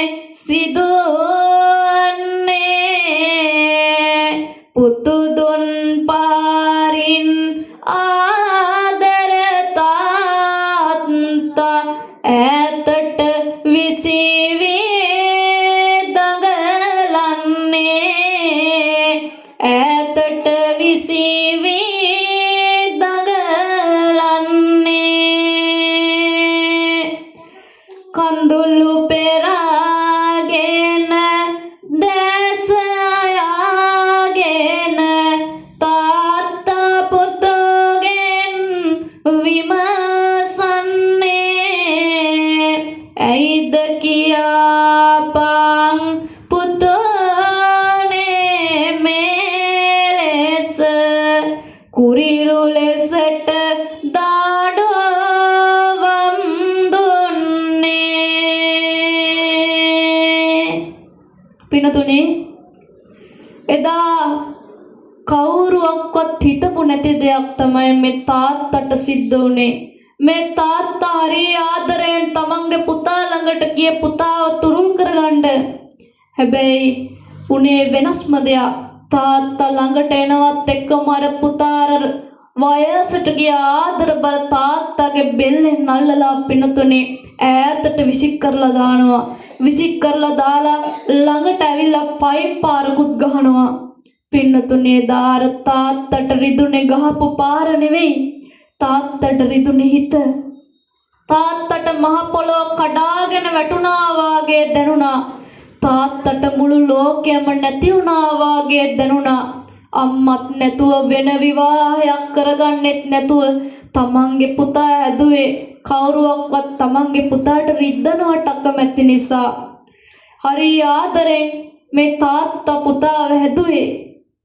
සිදුවන්නේ පුතු දුන් පාරින් ආදර තාත්තා ඈතට විසිවී දඟලන්නේ ඈතට විසිවී දඟලන්නේ කඳුළු පෙරාගෙන දැස අයාගෙන තාත්තා පුතුගෙන් විමසන්නේ ඇයිද කියාපන් පුතුනේ මේ ලෙස කුරිරු ලෙසට දාඩවම් දුන්නේ පිනතුනේ එදා කවුරුවක්වත් හිතපු නැති දෙයක් තමයි මේ තාත්තට සිද්ධ වුනේ. මේ තාත්තා හරි ආදරෙන් තමන්ගේ පුතා ළඟට ගිය පුතාව තුරුල් කරගන්න. හැබැයි උනේ වෙනස්ම දෙයක්. තාත්තා ළඟට එනවත් එක්කම අර පුතා වයසට ගිය ආදර බර තාත්තගේ බෙල්ලෙන් අල්ලලා පින්නතුනේ ඈතට විසික් කරලා දානවා. විසි කරලා දාලා ළඟට ඇවිල්ලා පයින් පාරකුත් ගහනවා. පින්නතුනේ දාර තාත්තට රිදුනේ ගහපු පාර නෙවෙයි. තාත්තට රිදුනේ හිත. තාත්තට මහ පොළොව කඩාගෙන වැටුණා වාගේ දැනුණා. තාත්තට මුළු ලෝකයම නැති වුණා වාගේ දැනුණා. අම්මත් නැතුව වෙන විවාහයක් කරගන්නෙත් නැතුව තමන්ගේ පුතා හැදුවේ කවුරුවක්වත් තමන්ගේ පුතාට රිද්දනවට අකමැති නිසා. හරි ආදරෙන් මේ තාත්තා පුතාව හැදුවේ.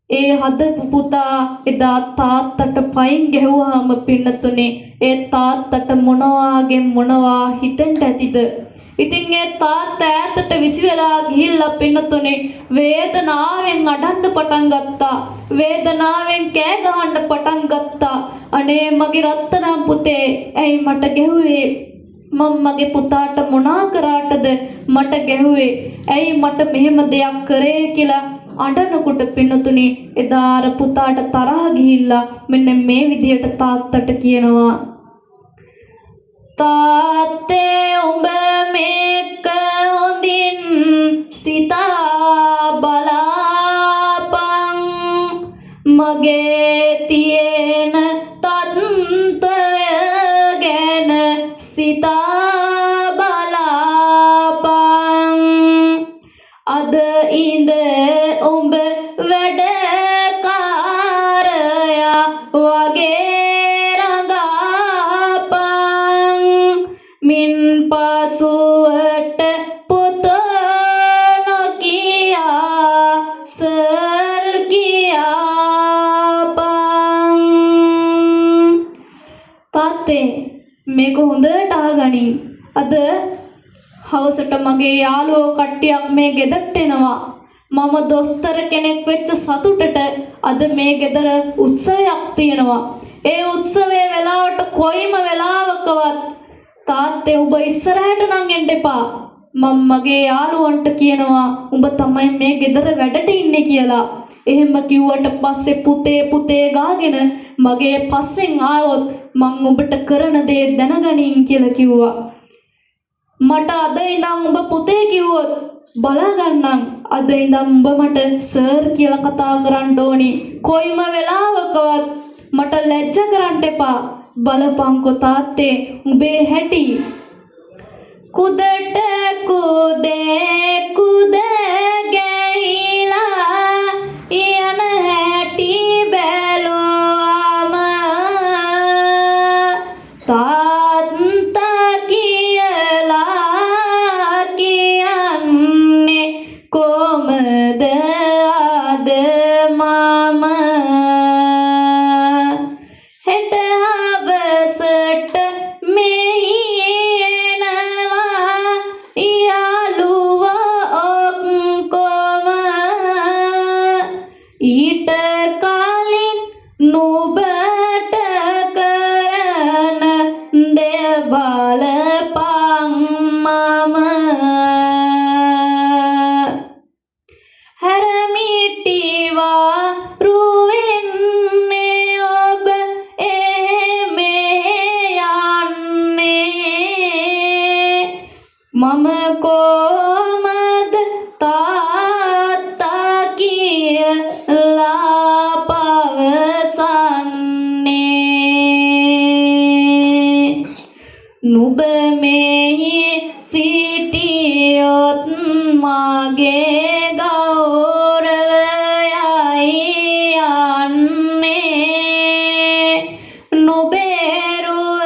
ඒ හදපු පුතා එදා තාත්තට පයින් ගැහුවාම පින්නතුනේ ඒ තාත්තට මොනවා හිතෙන්ට ඇතිද? ඉතින් ඒ තාත්තා ඈතට විසි වෙලා ගිහිල්ලා පින්නතුනේ වේදනාවෙන් අඬන්න පටන් ගත්තා. වේදනාවෙන් කෑ ගහන්න පටන් ගත්තා. අනේ මගේ රත්තරන් පුතේ ඇයි මට ගැහුවේ? මම මගේ පුතාට මොනා කරාටද මට ගැහුවේ? ඇයි මට මෙහෙම දෙයක් කරේ කියලා අඬනකොට පින්නතුනේ එදා අර පුතාට තරහ ගිහිල්ලා මෙන්න මේ විදියට තාත්තට කියනවා. තාත්තේ උඹ මේක හොඳින් සිතා බලාපන් මගේ තියෙන තත්ත්වය ගැන සිතා බලාපන් අද ඉඳ උඹ වැඩකාරයා වගේ රඟාපන් මින් පසුවට පුත නොකියා සර් කියාපන්. තාත්තේ මේක හොඳට අහගනින්. අද හවසට මගේ යාළුවෝ කට්ටියක් මේ ගෙදරට එනවා. මම දොස්තර කෙනෙක් වෙච්ච සතුටට අද මේ ගෙදර උත්සවයක් තියෙනවා. ඒ උත්සවයේ වෙලාවට කොයිම වෙලාවකවත් තාත්තේ උඹ ඉස්සරහට නම් එන්න එපා. මම මගේ යාළුවන්ට කියනවා උඹ තමයි මේ ගෙදර වැඩට ඉන්නේ කියලා. එහෙම කිව්වට පස්සේ පුතේ ගාගෙන මගේ පස්සෙන් ආවොත් මං ඔබට කරන දේ දැනගනින් කියලා කිව්වා. මට අද ඉඳන් උඹ පුතේ කිව්වොත් බලා ගන්නම්. අද ඉඳන් උඹ මට සර් කියලා කතා කරන්න ඕනි. කොයිම වෙලාවකවත් මට ලැජ්ජ කරන්න එපා. බලපංකො තාත්තේ උඹේ හැටි. කුදට කුද ගැහිලා යන හැටි බැලුවාම තාත්තා කියලා කියන්නේ කොමද අද මම හෙට හවසට මෙහි එනවා යාළුවා ඔක්කොම ඊට කලින් නුඹට කරන දේ බලපන් මම හැරමිටිවා රුවෙන්නේ ඔබ මම කොමද තාත්තා කියලා පවසන්නේ නුඹ මෙහි සිටියොත් මගේ ගෞරවයයි යන්නේ නුඹේරුව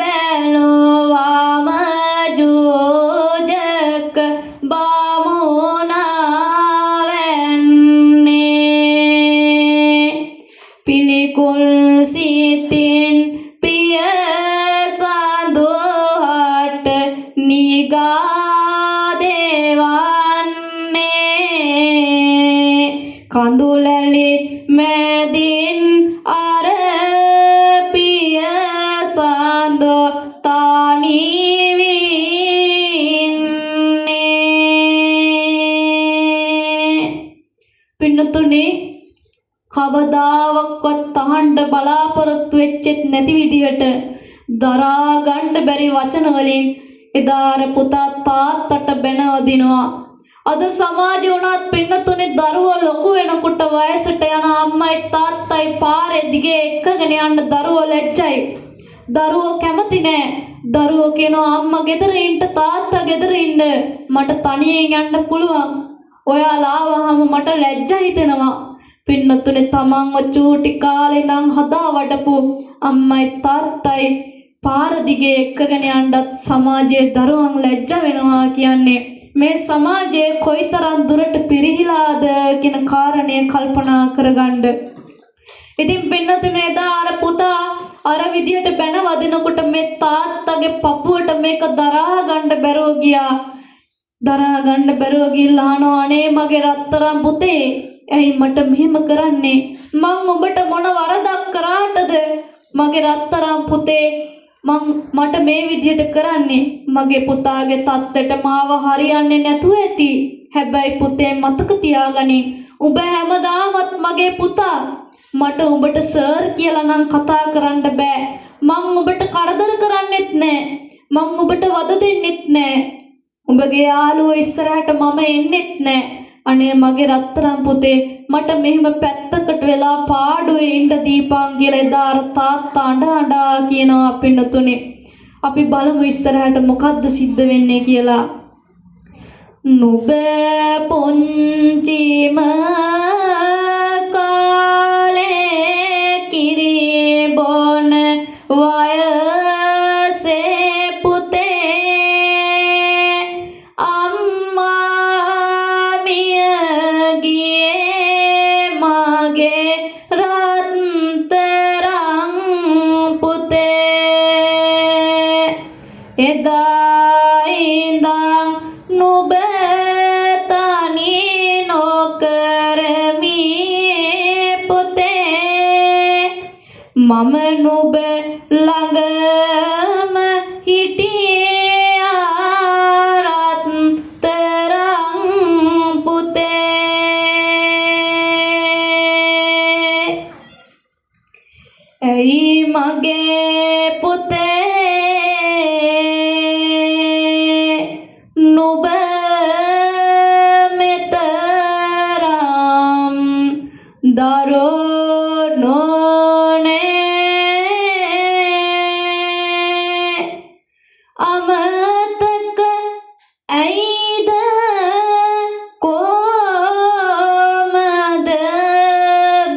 බැලුවාම ජෝජක බමුණා වෙන්නේ පිළිකුල් සිතින් පිය සඳුහට නිගා දෙවන්නේ කඳුලැලි මැදින් අර පිය සඳ තානි පින්නතුනේ කවදාවත් අහන්න බලාපොරොත්තු වෙච්චෙත් නැති විදිහට දරා ගන්න බැරි වචන වලින් එදා අර පුතා තාත්තට බැන වදිනවා. අද සමාජය උනත් පින්නතුනේ දරුවෝ ලොකු වෙනකොට වයසට යන අම්මයි තාත්තයි පාරේ දිගේ එක්කගෙන යන්න දරුවෝ ලැජ්ජයි. දරුවෝ කැමති නෑ. දරුවෝ කියනවා අම්මා ගෙදර ඉන්න තාත්තා ගෙදර ඉන්න. මට තනියෙන් යන්න පුළුවන්. ඔයාලා ආවහම මට ලැජ්ජා හිතෙනවා. පින්නතුනේ තමන්ව චූටි කාලේ ඉඳන් හදා වඩපු අම්මයි තාත්තයි පාර දිගේ එක්කගෙන යන්නත් සමාජයේ දරුවන් ලැජ්ජා වෙනවා කියන්නේ මේ සමාජයේ කොයිතරම් දුරට පිරිහිලාද කියන කාරණය කල්පනා කරගන්න. ඉතින් පින්නතුනේ එදා අර පුතා අර විදියට බැන වදිනකොට මේ තාත්තගේ පපුවට මේක දරා ගන්න බැරුව ගියා. දරා ගන්න බැරුව ගිහලා අහනවා අනේ මගේ රත්තරන් පුතේ ඇයි මට මෙහෙම කරන්නේ? මං ඔබට මොන වරදක් කරාටද මගේ රත්තරන් පුතේ මට මේ විදියට කරන්නේ? මගේ පුතාගේ තත්ත්වයට මාව හරියන්නේ නැතුව ඇති. හැබැයි පුතේ මතක තියාගනින් ඔබ හැමදාමත් මගේ පුතා. මට ඔබට සර් කියලා නම් කතා කරන්න බෑ. මං ඔබට කරදර කරන්නෙත් නෑ. මං ඔබට වද දෙන්නෙත් නෑ. උඹගේ යාළුවෝ ඉස්සරහට මම එන්නෙත් නෑ. අනේ මගේ රත්තරන් පුතේ මට මෙහෙම පැත්තකට වෙලා පාඩුවේ ඉන්න දීපන් කියලා එදා අර තාත්තා අඬා කියනවා පින්නතුනේ. අපි බලමු ඉස්සරහට මොකද්ද සිද්ධ වෙන්නේ කියලා. නුඹ පොන්චිම කාලේ කිරි බොන වයසේ පුතේ අම්මා මිය ගියේ මගේ රත්තරන් පුතේ එදා ඉඳන් නුඹ තනි නොකරමි පුතේ මම නුඹ ළඟම හිටියේ රත්තරන් පුතේ ඇයි මගේ පුතේ නුඹ මෙතරම් දරුණෝනේ අමතක ඇයිද කොහොමද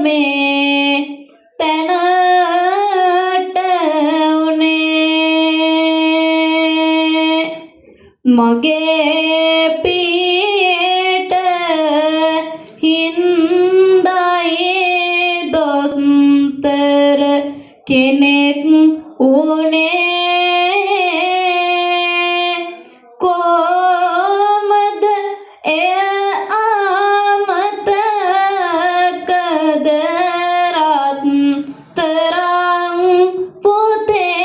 මේ තැනට උනේ මගේ පිට හින්දයි දොස්තර කෙනෙක් උනේ කොහොමද එය අමතකද රත්තරන් පුතේ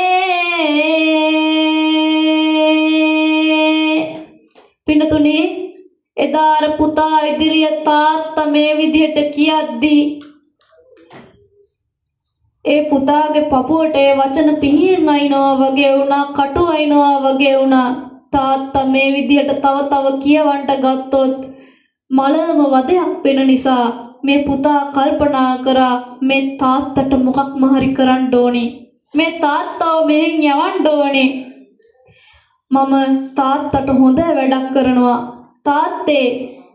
පින්නතුනේ එදා අර පුතා ඉදිරිය තාත්තා මේ විදිහට කියද්දී ඒ පුතාගේ පපුවට ඒ වචන පිහින් අයිනවා වගේ වුණා, කටු අයිනවා වගේ වුණා. තාත්තා මේ විදිහට තව කියවන්න ගත්තොත් මලම වදයක් වෙන නිසා මේ පුතා කල්පනා කරා මේ තාත්තට මොකක්ම හරි කරන්න ඕනේ. මේ තාත්තව මෙහෙන් යවන්න ඕනේ. මම තාත්තට හොඳ වැඩක් කරනවා. තාත්තේ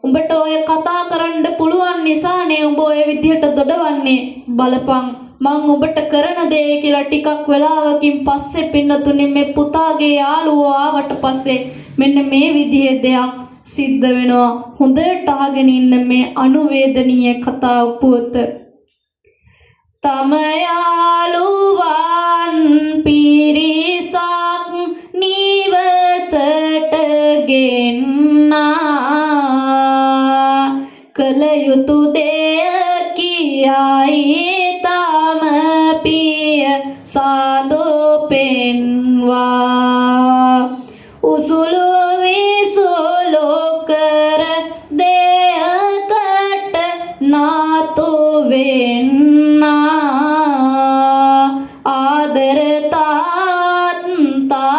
උඹට ඔය කතා කරන්න පුළුවන් නිසානේ උඹ ඔය විදිහට දොඩවන්නේ. බලපන් මං ඔබට කරන දේ කියලා ටිකක් වෙලාවකින් පස්සේ පින්නතුනේ මේ පුතාගේ යාළුවෝ ආවට පස්සේ මෙන්න මේ විදිහේ දෙයක් සිද්ධ වෙනවා. හොඳට අහගෙන ඉන්න මේ අනුවේදනීය කතා පුවත. තම යාළුවන් පිරිසක් නිවසට ගෙන්නා කල යුතු දෙය කියයි තම පිය සාදෝ පෙන්වා උසුලු විසුලු කර දෙයකට නාතු වෙන්නා ආදර තාත්තා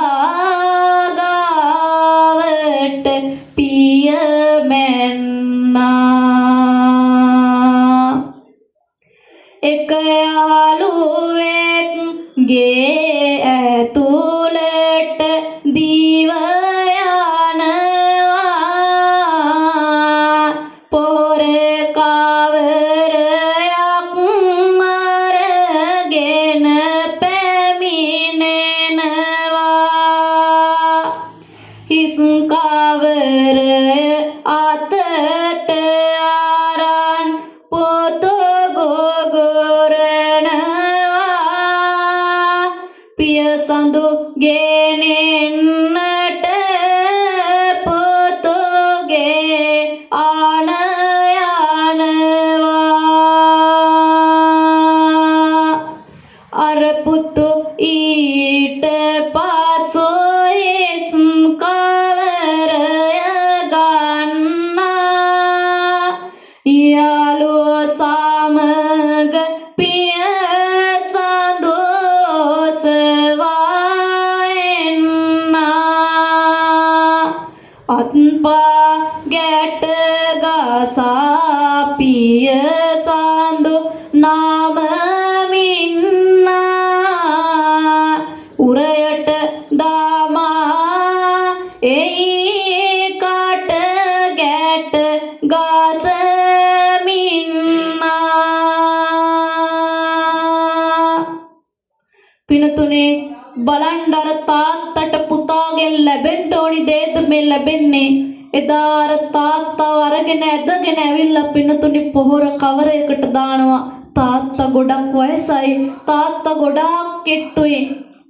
එක යාළුවෙක් ගේ ඇතුළට දීව යනවා පොර කවරයක් අරගෙන පැමිණෙනවා හිස් කවරය අතට අරන් පොත ගොගොරනවා පිය සඳු ගෙනෙන්නට පොතගේ ආන යනවා අර පුතු ඊට පසු හිස් කවරය ගන්නා යාළුවෝ සමග පිය සඳු ඔසවා එන්නා අත්පා ගැට ගසා පිය සඳු නාමමින්නා උරයට දාමා එයි කට ගැට ගසමින්නා පිනතුනේ බලන්න අර තාත්තට පුතාගෙන් ලැබෙන්න ඕනි දේද මේ ලැබෙන්නේ එදා අර තාත්තාව අරගෙන ඇදගෙන ඇවිල්ලා පිනතුනේ පොහොර කවරයකට දානවා තාත්තා ගොඩක් වයසයි තාත්තා ගොඩාක් කෙට්ටුයි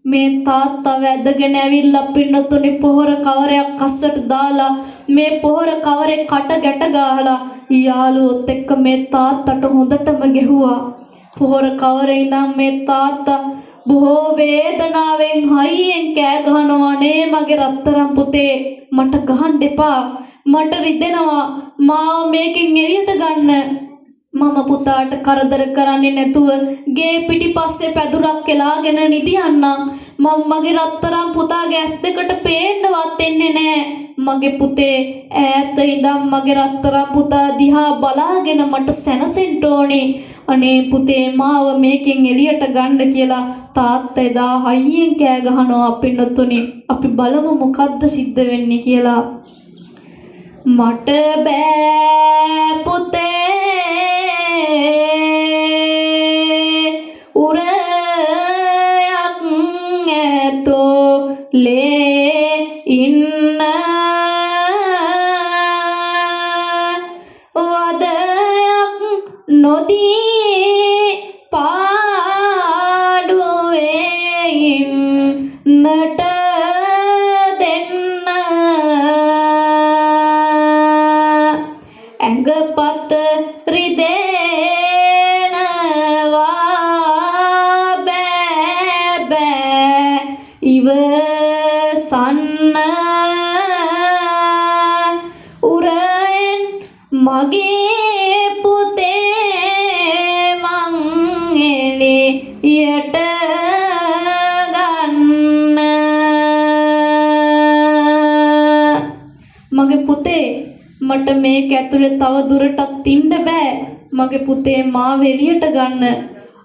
මේ තාත්තාව ඇදගෙන ඇවිල්ලා පිනතුනේ පොහොර කවරයක් අස්සට දාලා මේ පොහොර කවරේ කට ගැට ගහලා යාළුවොත් එක්ක මේ තාත්තට හොඳටම ගැහුවා පොහොර කවරේ ඉඳන් මේ තාත්තා බොහෝ වේදනාවෙන් හයියෙන් කෑ ගහනවා නේ මගේ රත්තරන් පුතේ මට ගහන්න එපා මට රිදෙනවා මාව මේකෙන් එළියට ගන්න මම පුතාට කරදර කරන්නේ නැතුව ගේ පිටිපස්සේ පැදුරක් එලාගෙන නිදියන්නම් මම මගේ රත්තරන් පුතාගේ ඇස් දෙකට පේන්නවත් එන්නේ නැහැ මගේ පුතේ ඈත ඉඳන් මගේ රත්තරන් පුතා දිහා බලාගෙන මට සැනසෙන්න ඕනේ අනේ පුතේ මාව මේකෙන් එළියට ගන්න කියලා තාත්තා එදා හයියෙන් කෑ ගහනවා පින්නතුනි අපි බලමු මොකද්ද සිද්ධ වෙන්නේ කියලා මට බෑ පුතේ උරයක් ඇතුලේ ඉන්න වදයක් නොදී පාඩුවේ ඉන්නට දෙන්න ඇඟපත රිදෙනවා බෑ බෑ ඉවසන්න උරෙන් මගේ පුතේ මං එළියට ගන්න මගේ පුතේ මට මේක ඇතුලේ තව දුරටත් ඉන්න බෑ මගේ පුතේ මාව එළියට ගන්න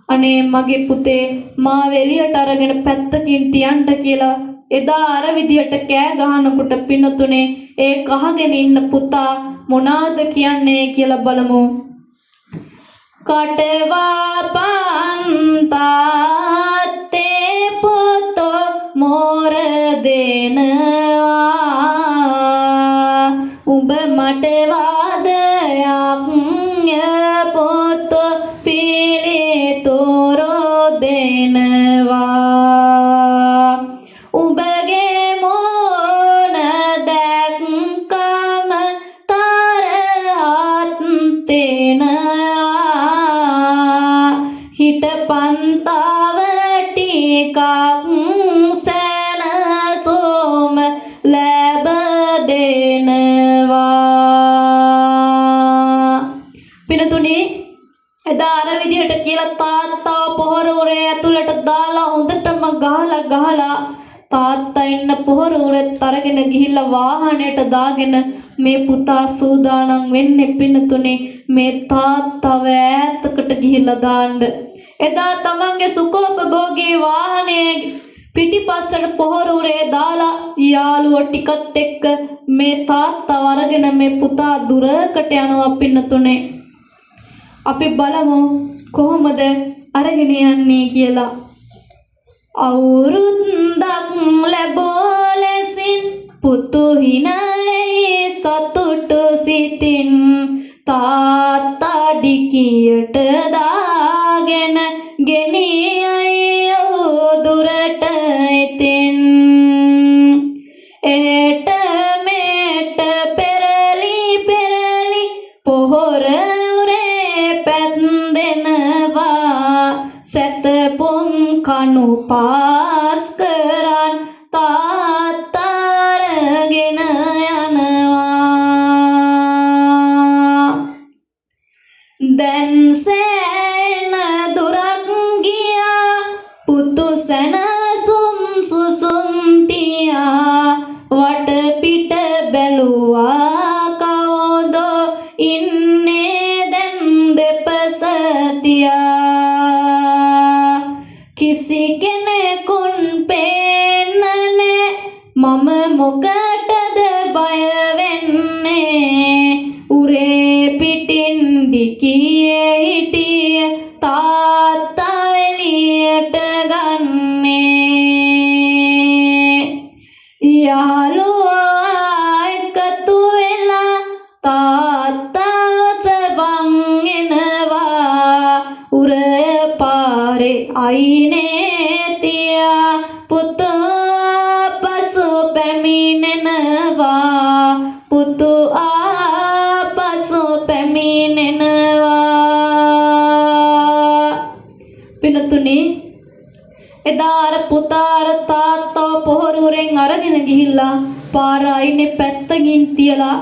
අනේ මගේ පුතේ මාව එළියට අරගෙන පැත්තකින් තියන්න කියලා එදා අර විදියට කෑ ගහනකොට පින්නතුනේ ඒ කහගෙන ඉන්න පුතා මොනවාද කියන්නේ කියලා බලමු කටවා පන්තාත්තේ පොතෝ මොර දෙනවා උඹ මට වාදයක් පොතෝ පිළිතුරෝ දෙනවා උඹගේ මොන දැක්කම තරහත් තෙනවා හිටපන් තව ටිකක් සැනසුම ලැබ දෙනවා පිනතුනේ එදා අර විදිහට කියලා තාත්තාව පොහොර උරේ ඇතුළට දාලා හොඳටම ගහලා තාත්තා ඉන්න පොහොර උරෙත් අරගෙන ගිහිල්ලා වාහනයට දාගෙන මේ පුතා සූදානම් වෙන්නේ පින්නතුනේ මේ තාත්තව ඈතකට ගිහිල්ලා දාන්න. එදා තමන්ගේ සුඛෝපභෝගී වාහනේ පිටිපස්සට පොහොරුරේ දාලා යාළුවෝ ටිකත් එක්ක මේ තාත්තා අරගෙන මේ පුතා දුරකට යනවා පින්නතුනේ. අපි බලමු කොහොමද අරගෙන යන්නේ කියලා. අවුරුද්දක් ලැබෝ ලෙසින් පුතු හිනයි සතුටු සිතින් තාත්තා ඩිකියට දාගෙන ගෙනියයි දුරට ඉතින් එට මෙට පෙරලි පෙරලි පොහොර උරේ පැන්දෙනවා සැතපුම් කණු පාස් කරන් තාත්තාරගෙන යනවා. දැන් සෑන දුරක් ගියා පුතු සැනසුම් සුසුම් තියා වටපිට බැලුවා කවුද ඉන්නේ දැන් දෙපස තියා. කිසි කෙනෙකුන් පේන්නේ මම මොකටද බය වෙන්නේ උරේ පිටින් ඩිකියේ හිටිය තාත්තා එළියට ගන්නේ. යාළුවා එකතු වෙලා තාත්තා සබන් එනවා උර පාරේ අයිනේ තියා පුතා පසු පැමිණෙනවා පුතු ආපසු පැමිණෙනවා. පිනතුනේ එදා අර පුතා අර තාත්තව පොහොරුවෙන් අරගෙන ගිහිල්ලා පාර අයිනේ පැත්තකින් තියලා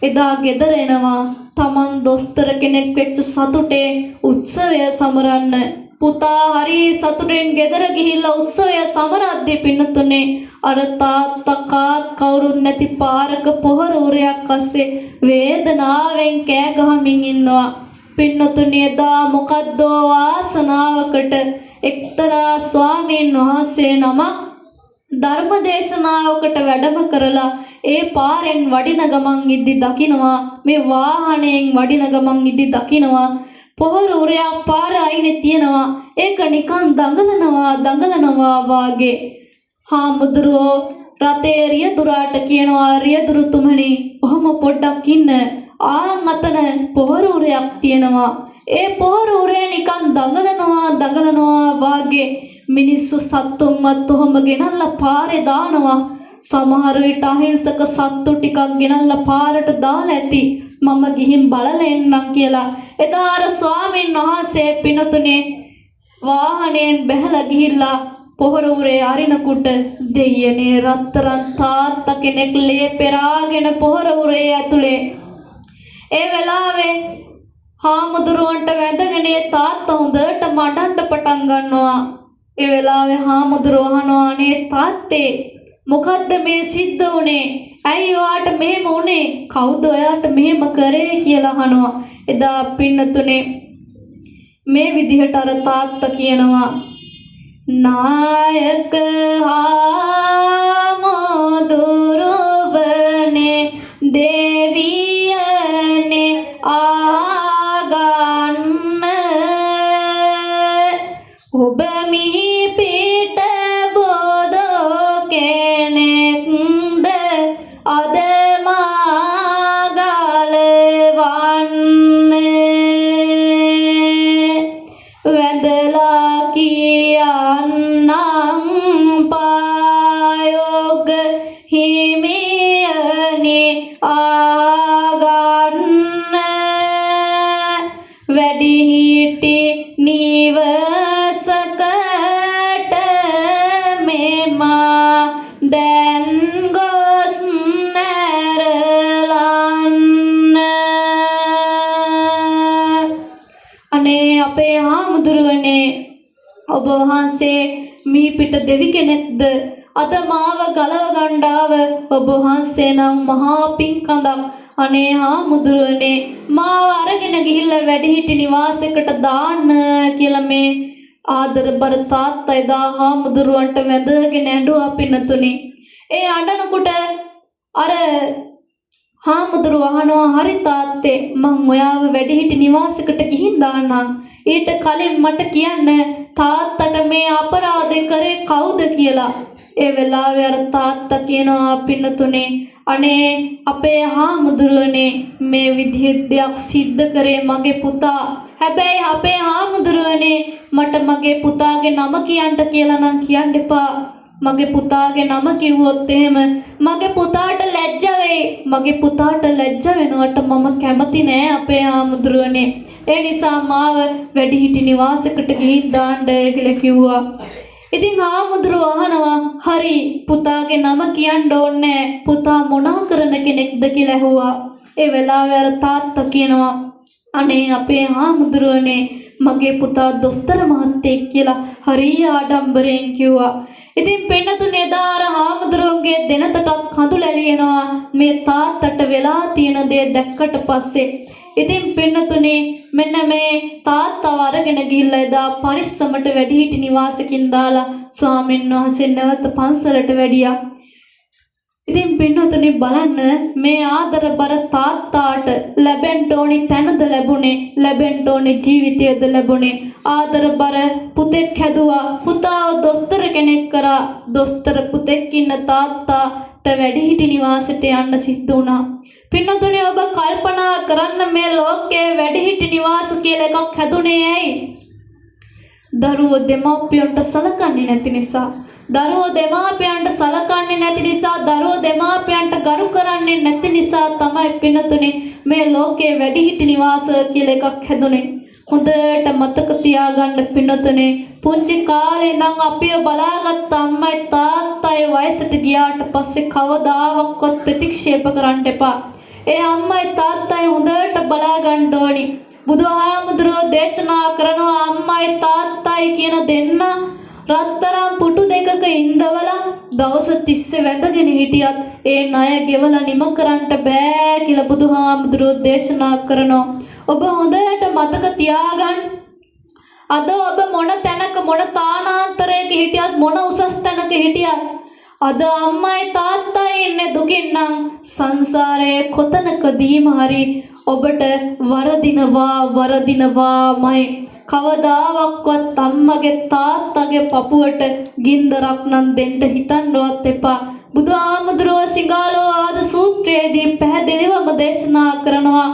එදා ගෙදර එනවා. තමන් දොස්තර කෙනෙක් වෙච්ච සතුටේ උත්සවය සමරන්න. පුතා හරි සතුටෙන් ගෙදර ගිහිල්ලා උත්සවය සමරද්දී පින්නතුනේ අර තාත්තා කාත් කවුරුත් නැති පාරක පොහොරුරයක් අස්සේ වේදනාවෙන් කෑ ගහමින් ඉන්නවා. පින්නතුනේ එදා මොකද්ද වාසනාවකට එක්තරා ස්වාමීන් වහන්සේ නමක් ධර්මදේශනාවකට වැඩම කරලා ඒ පාරෙන් වඩින ගමන් ඉද්දි දකිනවා මේ වාහනයෙන් වඩින ගමන් ඉද්දි දකිනවා පොහොර උරයක් පාර අයිනේ තියෙනවා. ඒක නිකන් දඟලනවා වාගේ. හාමුදුරුවෝ රතේ රියදුරාට කියනවා රියදුරුතුමනි ඔහම පොඩ්ඩක් ඉන්න. ආන් අතන පොහොර උරයක් තියෙනවා. ඒ පොහොර උරේ නිකන් දඟලනවා වාගේ මිනිස්සු සත්තුන්වත් ඔහම ගෙනල්ලා පාරේ දානවා. සමහර විට අහිංසක සත්තු ටිකක් ගෙනල්ලා පාරට දාලා ඇති. මම ගිහින් බලලා එන්නම් කියලා. එදා අර ස්වාමීන් වහන්සේ පිනතුනේ වාහනයෙන් බැහැලා ගිහිල්ලා පොහොර උරේ අරිනකොට දෙයනේ රත්තරන් තාත්තා කෙනෙක් ලේ පෙරාගෙන පොහොර උරේ ඇතුලේ. ඒ වෙලාවේ හාමුදුරුවන්ට වැඳගෙන තාත්තා හොඳට මඩන්න පටන් ගන්නවා. ඒ වෙලාවේ හාමුදුරුවෝ අහනවා අනේ තාත්තේ මොකද්ද මේ සිද්ධ වුනේ? ඇයි ඔයාට මෙහෙම වුනේ? කවුද ඔයාට මෙහෙම කරේ කියලා අහනවා. එදා පින්නතුනේ මේ විදිහට අර තාත්තා කියනවා නායක හාමුදුරුවනේ දෙවියනේ ආගන්න ඔබ මිහි පිට බොදෝ කෙනෙක්ද අද මාගලවන්නේ වැඳලා කියන්නම් පායොග හිමියනේ ආගන්න වැඩිහිටි නිවසකට මෙමා දැන් ගොස් නැරලන්න. අනේ අපේ හාමුදුරුවනේ ඔබ වහන්සේ මිහිපිට දෙවි කෙනෙක්ද අද මාව ගලව ගණ්ඩාව ඔබ වහන්සේ නම් මහා පිංකඳක්. අනේ හාමුදුරුවනේ මාව අරගෙන ගිහිල්ලා වැඩිහිටි නිවාසයකට දාන්න කියලා මේ ආදර බර තාත්තා එදා හාමුදුරුවන්ට වැඳගෙන ඇඬුවා පින්නතුනි. ඒ අඬනකොට අර හාමුදුරුව අහනවා හරි තාත්තේ මං ඔයාව වැඩිහිටි නිවාසයකට ගිහින් දාන්නම්. ඊට කලින් මට කියන්න තාත්තට මේ අපරාධය කරේ කවුද කියලා. ඒ වෙලාවේ අර තාත්තා කියනවා පින්නතුනේ අනේ අපේ හාමුදුරුවනේ මේ විදිහේ දෙයක් සිද්ධ කරේ මගේ පුතා. හැබැයි අපේ හාමුදුරුවනේ මට මගේ පුතාගේ නම කියන්න කියලා නම් කියන්න එපා. මගේ පුතාගේ නම කිව්වොත් එහෙම මගේ පුතාට ලැජ්ජ වෙයි. මගේ පුතාට ලැජ්ජ වෙනවට මම කැමති නෑ අපේ හාමුදුරුවනේ. ඒ නිසා මාව වැඩිහිටි නිවාසයකට ගිහින් දාන්න කියලා කිව්වා. ඉතින් හාමුදුරුවෝ අහනවා හරි පුතාගේ නම කියන්න ඕනේ පුතා මොනා කරන කෙනෙක්ද කියලා ඇහුවා. ඒ වෙලාවේ අර තාත්තා කියනවා අනේ අපේ හාමුදුරුවනේ මගේ පුතා දොස්තර මහත්තයෙක් කියලා හරිය ආඩම්බරෙන් කිව්වා. ඉතින් පින්නතුනේ එදා අර හාමුදුරුවන්ගේ දෙනතටත් කඳුළු ඇලියනවා මේ තාත්තට වෙලා තියෙන දේ දැක්කට පස්සේ. ඉතින් පින්නතුනේ මෙන්න මේ තාත්තව අරගෙන ගිහිල්ලා එදා පරිස්සමට වැඩිහිටි නිවාසකින් දාලා ස්වාමීන් වහන්සේ නැවත පන්සලට වැඩියා. ඉතින් පින්නතුනේ බලන්න මේ ආදර බර තාත්තාට ලැබෙන්න ඕනි තැනද ලැබුණේ, ලැබෙන්න ඕනි ජීවිතයද ලැබුණේ. ආදර බර පුතෙක් හැදුවා, පුතාව දොස්තර කෙනෙක් කරා. දොස්තර පුතෙක් ඉන්න තාත්තාට වැඩිහිටි නිවාසයට යන්න සිද්ධ වුණා. පින්නතුනේ ඔබ කල්පනා කරන්න මේ ලෝකයේ වැඩිහිටි නිවාස කියලා එකක් හැදුනේ ඇයි? දරුවෝ දෙමාපියන්ට සලකන්නේ නැති නිසා. දරුවෝ දෙමාපියන්ට සලකන්නේ නැති නිසා, දරුවෝ දෙමාපියන්ට ගරු කරන්නේ නැති නිසා තමයි පින්නතුනේ මේ ලෝකයේ වැඩිහිටි නිවාස කියලා එකක් හැදුනේ. හොඳට මතක තියාගන්න පින්නතුනේ පුංචි කාලේ ඉඳන් අපිව බලාගත්ත අම්මයි තාත්තයි වයසට ගියාට පස්සේ කවදාවත් ප්‍රතික්ෂේප කරන්න එපා. ඒ අම්මයි තාත්තයි හොඳට බලා ගන්න ඕනි. බුදුහාමුදුරුවෝ දේශනා කරනවා අම්මයි තාත්තයි කියන දෙන්න රත්තරන් පුටු දෙකක ඉඳවලා දවස් 30 වැඳගෙන හිටියත් ඒ ණය ගෙවලා නිම කරන්න බෑ කියලා බුදුහාමුදුරුවෝ දේශනා කරනවා. ඔබ හොඳට මතක තියාගන්න. අද ඔබ මොන තැනක මොන තානාන්තරයක හිටියත් මොන උසස් තැනක හිටියත් අද අම්මයි තාත්තයි ඉන්නේ දුකින් නම් සංසාරයේ කොතනකදීම හරි ඔබට වරදිනවාමයි. කවදාවත් අම්මගේ තාත්තගේ පපුවට ගින්දරක් නම් දෙන්න හිතන්නවත් එපා. බුදුහාමුදුරුවෝ සිඟාලෝ ආද සූත්‍රයේදී පැහැදිලිවම දේශනා කරනවා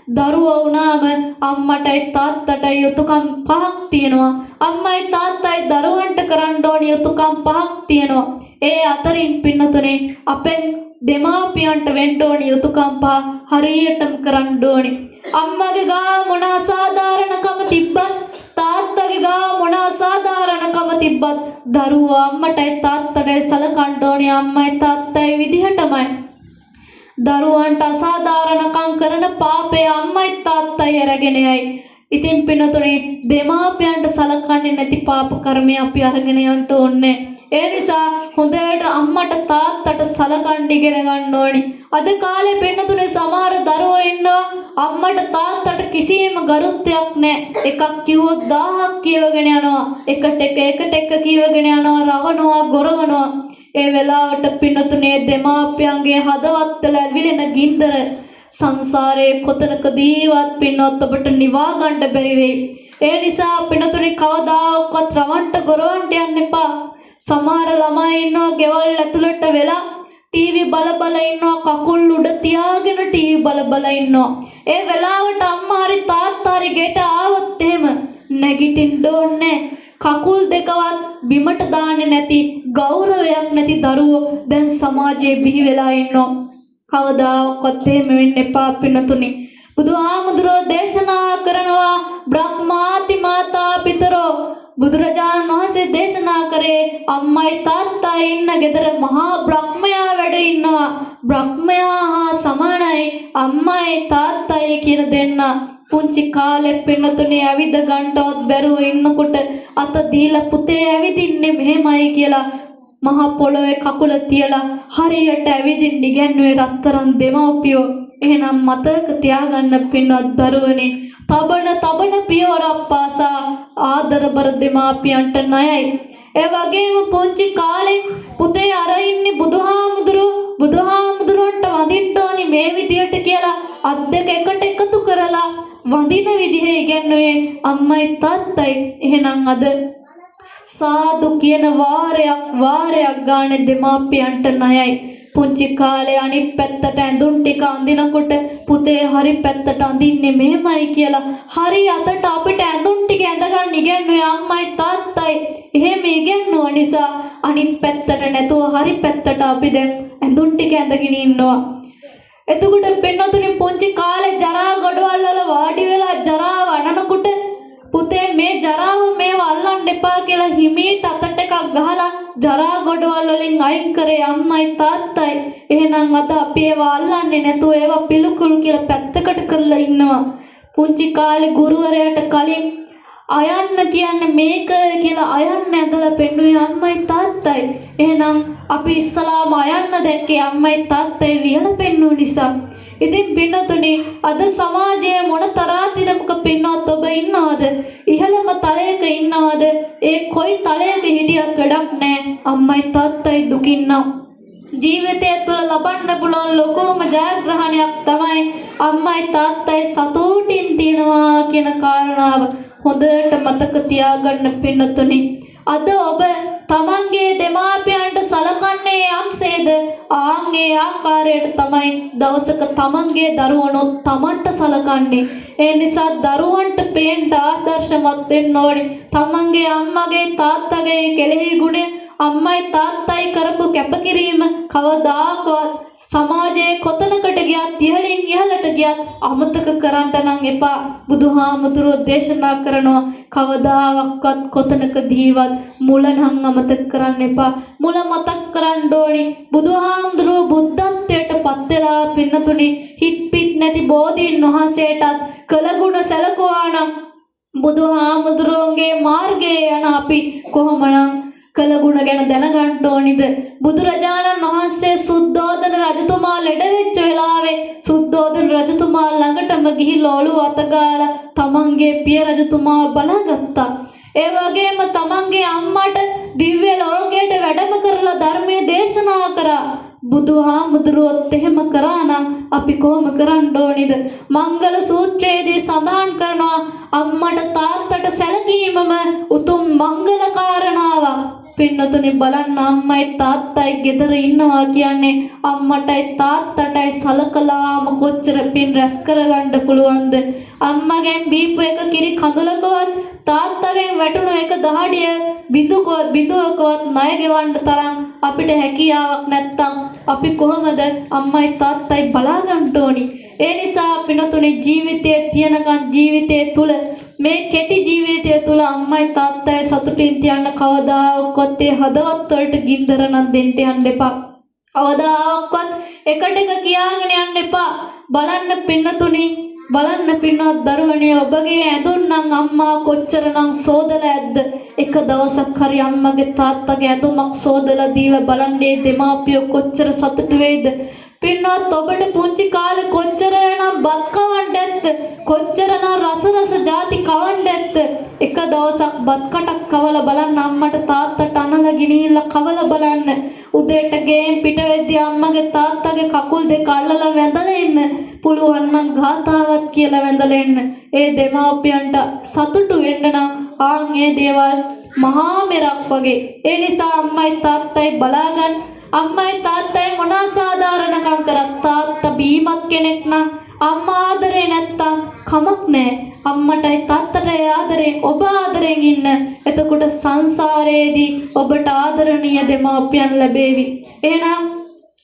දරුවෝ වුණාම අම්මටයි තාත්තටයි යුතුයකම් පහක් තියෙනවා. අම්මයි තාත්තයි දරුවන්ට කරන්න ඕනි යුතුයකම් පහක් තියෙනවා. ඒ අතරින් පින්නතුනේ අපෙන් දෙමාපියන්ට වෙන්න ඕනි යුතුයකම් පහ හරියටම කරන්න ඕනි. අම්මගේ ගා මොන අසාධාරණකම තිබ්බත් තාත්තගේ ගා මොන අසාධාරණකම තිබ්බත් දරුවෝ අම්මටයි තාත්තටයි සලකන්න ඕනි අම්මයි තාත්තයි විදිහටමයි. දරුවන්ට අසාධාරණකම් කරන පාපේ අම්මයි තාත්තයි අරගෙන යයි. ඉතින් පින්නතුනේ දෙමාපියන්ට සලකන්නේ නැති පාප කර්මය අපි අරගෙන යන්න ඕනේ. ඒ නිසා හොඳට අම්මට තාත්තට සලකන්න ඉගෙන ගන්න ඕනි. අද කාලේ පින්නතුනේ සමහර දරුවෝ ඉන්නවා අම්මට තාත්තට කිසිම ගරුත්වයක් නැහැ. එකක් කිව්වොත් 1000ක් කියවගෙන යනවා. එකට එක කියවගෙන යනවා, රවනවා, ගොරවනවා. ඒ වෙලාවට පින්නතුනේ දෙමාපියන්ගේ හදවත්වල ඇවිලෙන ගින්දර සංසාරයේ කොතනකදීවත් පින්නවත් ඔබට නිවා ගන්න බැරි වෙයි. ඒ නිසා පින්නතුනේ කවදාවත් රවන්ට ගොරවන්ට යන්න එපා. සමහර ළමයි ඉන්නවා ගෙවල් ඇතුළට වෙලා ටීවී බල ඉන්නවා, කකුල් උඩ තියාගෙන ටීවී බල ඉන්නවා. ඒ වෙලාවට අම්මා හරි තාත්තා හරි ගෙට ආවොත් එහෙම නැගිටින්න ඕනේ. කකුල් දෙකවත් බිමට දාන්නේ නැති, ගෞරවයක් නැති දරුවෝ දැන් සමාජයේ බිහි වෙලා ඉන්නවා. කවදාවත් එහෙම වෙන්න එපා පින්නතුනි. බුදුහාමුදුරුවෝ දේශනා කරනවා බ්‍රහ්මාති මාතා පිතරෝ. බුදුරජාණන් වහන්සේ දේශනා කරේ අම්මයි තාත්තයි ඉන්න ගෙදර මහා බ්‍රහ්මයා වැඩ ඉන්නවා. බ්‍රහ්මයා හා සමානයි අම්මයි තාත්තයි කියන දෙන්න. පුංචි කාලේ පින්නතුනේ ඇවිද ගන්නවත් බැරුව ඉන්නකොට අත දීලා පුතේ ඇවිදින්නේ මෙහෙමයි කියලා මහා පොළොවේ කකුල තියලා හරියට ඇවිදින්න ඉගැන්නුවේ රත්තරන් දෙමව්පියෝ. එහෙනම් මතක තියාගන්න පින්වත් දරුවනේ, තබන පියවරක් පාසා ආදරබර දෙමාපියන්ට ණයයි. ඒ වගේම පුංචි කාලේ පුතේ අර ඉන්නේ බුදුහාමුදුරුවන්ට වඳින්න ඕනි මේ විදියට කියලා අත් දෙක එකට එකතු කරලා වඳින විදිහ ඉගැන්නුවේ අම්මයි තාත්තයි. එහෙනම් අද සාදු කියන වාරයක් ගානේ දෙමාපියන්ට ණයයි. පුංචි කාලේ අනිත් පැත්තට ඇඳුම් ටික අඳිනකොට පුතේ හරි පැත්තට අඳින්නේ මෙහෙමයි කියලා හරි අතට අපිට ඇඳුම් ටික ඇඳගන්න ඉගැන්නුවේ අම්මයි තාත්තයි. එහෙම ඉගැන්නුව නිසා අනිත් පැත්තට නැතුව හරි පැත්තට අපි දැන් ඇඳුම් ටික ඇඳගෙන ඉන්නවා. එතකොට පින්නතුනි පුංචි කාලේ ජරා ගොඩවල් වල වාඩි වෙලා ජරාව අනනකොට පුතේ මේ ජරාව මේව අල්ලන්න එපා කියලා හිමීට අතට එකක් ගහලා ජරා ගොඩවල් වලින් අයින් කරේ අම්මයි තාත්තයි. එහෙනම් අද අපි ඒවා අල්ලන්නේ නැතුව ඒවා පිළිකුල් කියලා පැත්තකට කරලා ඉන්නවා. පුංචි කාලේ ගුරුවරයාට කලින් අයන්න කියන්නේ මේක කියලා අයන්න ඇදලා පෙන්නුවේ අම්මයි තාත්තයි. එහෙනම් අපි ඉස්සලාම අයන්න දැක්කේ අම්මයි තාත්තයි ලියලා පෙන්නුව නිසා. ඉතින් පින්නතුනි අද සමාජයේ මොන තරාතිරමක පින්නවත් ඔබ ඉන්නවද? ඉහළම තලයක ඉන්නවද? ඒ කොයි තලයක හිටියත් වැඩක් නැහැ. අම්මයි තාත්තයි දුකින්නම්. ජීවිතය තුළ ලබන්න පුළුවන් ලොකුම ජයග්‍රහණයක් තමයි අම්මයි තාත්තයි සතුටින් තියනවා කියන කාරණාව. හොඳට මතක තියාගන්න පින්නතුනි. අද ඔබ තමන්ගේ දෙමාපියන්ට සලකන්නේ යම්සේද ආන්ගේ ආකාරයට තමයි දවසක තමන්ගේ දරුවනොත් තමන්ට සලකන්නේ. ඒ නිසා දරුවන්ට පේන්න ආදර්ශමත් වෙන්න ඕනේ. තමන්ගේ අම්මගේ තාත්තගේ කෙලෙහි ගුණය අම්මයි තාත්තයි කරපු කැපකිරීම කවදාකවත් සමාජයේ කොතනකට ගියත් ඉහළින් ඉහළට ගියත් අමතක කරන්න නම් එපා. බුදුහාමුදුරුවෝ දේශනා කරනවා කවදාවත් කොතනකදීවත් මුල නම් අමතක කරන්න එපා. මුල මතක් කරන්න ඕනි. බුදුහාමුදුරුවෝ බුද්ධත්වයට පත් වෙලා පින්නතුනි හිත් පිට නැති බෝධීන් වහන්සේටත් කළගුණ සැලකුවා නම් බුදුහාමුදුරුවෝගේ මාර්ගයේ යන අපි කොහොමනම් කළගුණ ගැන දැනගන්න ඕනිද? බුදුරජාණන් වහන්සේ සුද්ධෝදන රජතුමා ලෙඩ වෙච්ච වෙලාවේ සුද්ධෝදන රජතුමා ළඟටම ගිහිල්ලා ඔළුව අතගාලා තමන්ගේ පිය රජතුමා බලාගත්තා. ඒ වගේම තමන්ගේ අම්මට දිව්‍ය ලෝකයට වැඩම කරලා ධර්මයේ දේශනා කරා. බුදුහාමුදුරුවොත් එහෙම කරා නම් අපි කොහොම කරන්න ඕනිද? මංගල සූත්‍රයේදී සඳහන් කරනවා අම්මට තාත්තට සැලකීමම උතුම් මංගල කාරණාවක්. පින්නතුනි බලන්න අම්මයි තාත්තයි ගෙදර ඉන්නවා කියන්නේ අම්මටයි තාත්තටයි සලකලාම කොච්චර පින් රැස් කරගන්න පුළුවන්ද? අම්මගෙන් බීපු එක කිරි කඳුලකවත් තාත්තගෙන් වැටුණු එක දහඩිය බිඳුවකවත් ණය ගෙවන්න තරම් අපිට හැකියාවක් නැත්තම් අපි කොහොමද අම්මයි තාත්තයි බලා ගන්න ඕනි? ඒ නිසා පින්නතුනි ජීවිතයේ තියනකන් ජීවිතයේ තුල මේ කෙටි ජීවිතය තුළ අම්මයි තාත්තයි සතුටින් තියන්න කවදාකවත් ඒ හදවත් වලට ගින්දර නම් දෙන්න යන්න එපා. කවදාකවත් එකට එක කියාගෙන යන්න එපා. බලන්න පින්නතුනි බලන්න පින්නවත් දරුවනේ ඔබගේ ඇඳුම් නම් අම්මා කොච්චරනම් සෝදලා ඇද්ද? එක දවසක් හරි අම්මගේ තාත්තගේ ඇඳුමක් සෝදලා දීලා බලන්නේ දෙමාපියෝ කොච්චර සතුටු වෙයිද? පින්නවත් ඔබට පුංචි කාලේ කොච්චරනම් බත් කවන්න ඇත්ද? කොච්චරනම් රස ಜಾති කවන්න ඇත්ද? එක දවසක් බත් කටක් කවලා බලන්න අම්මට තාත්තට අනලා ගිනිහිල්ලා කවලා බලන්න. උදේට ගේම් පිට වෙද්දී අම්මගේ තාත්තගේ කකුල් දෙක අල්ලලා වැඳලා එන්න. පුළුවන් නම් ගාතාවක් කියලා වැඳලා එන්න. ඒ දෙමාපියන්ට සතුටු වෙන්න නම් ආන් මේ දේවල් මහා මෙරක් වගේ. ඒ නිසා අම්මයි තාත්තයි බලාගන්න. අම්මයි තාත්තයි මොන අසාධාරණකම් කරත් තාත්තා බීමත් කෙනෙක් නම් අම්මා ආදරේ නැත්තම් කමක් නැහැ. අම්මටයි තාත්තටයි ආදරේ ඔබ ආදරෙන් ඉන්න. එතකොට සංසාරයේදී ඔබට ආදරණීය දෙමාපියන් ලැබේවි. එහෙනම්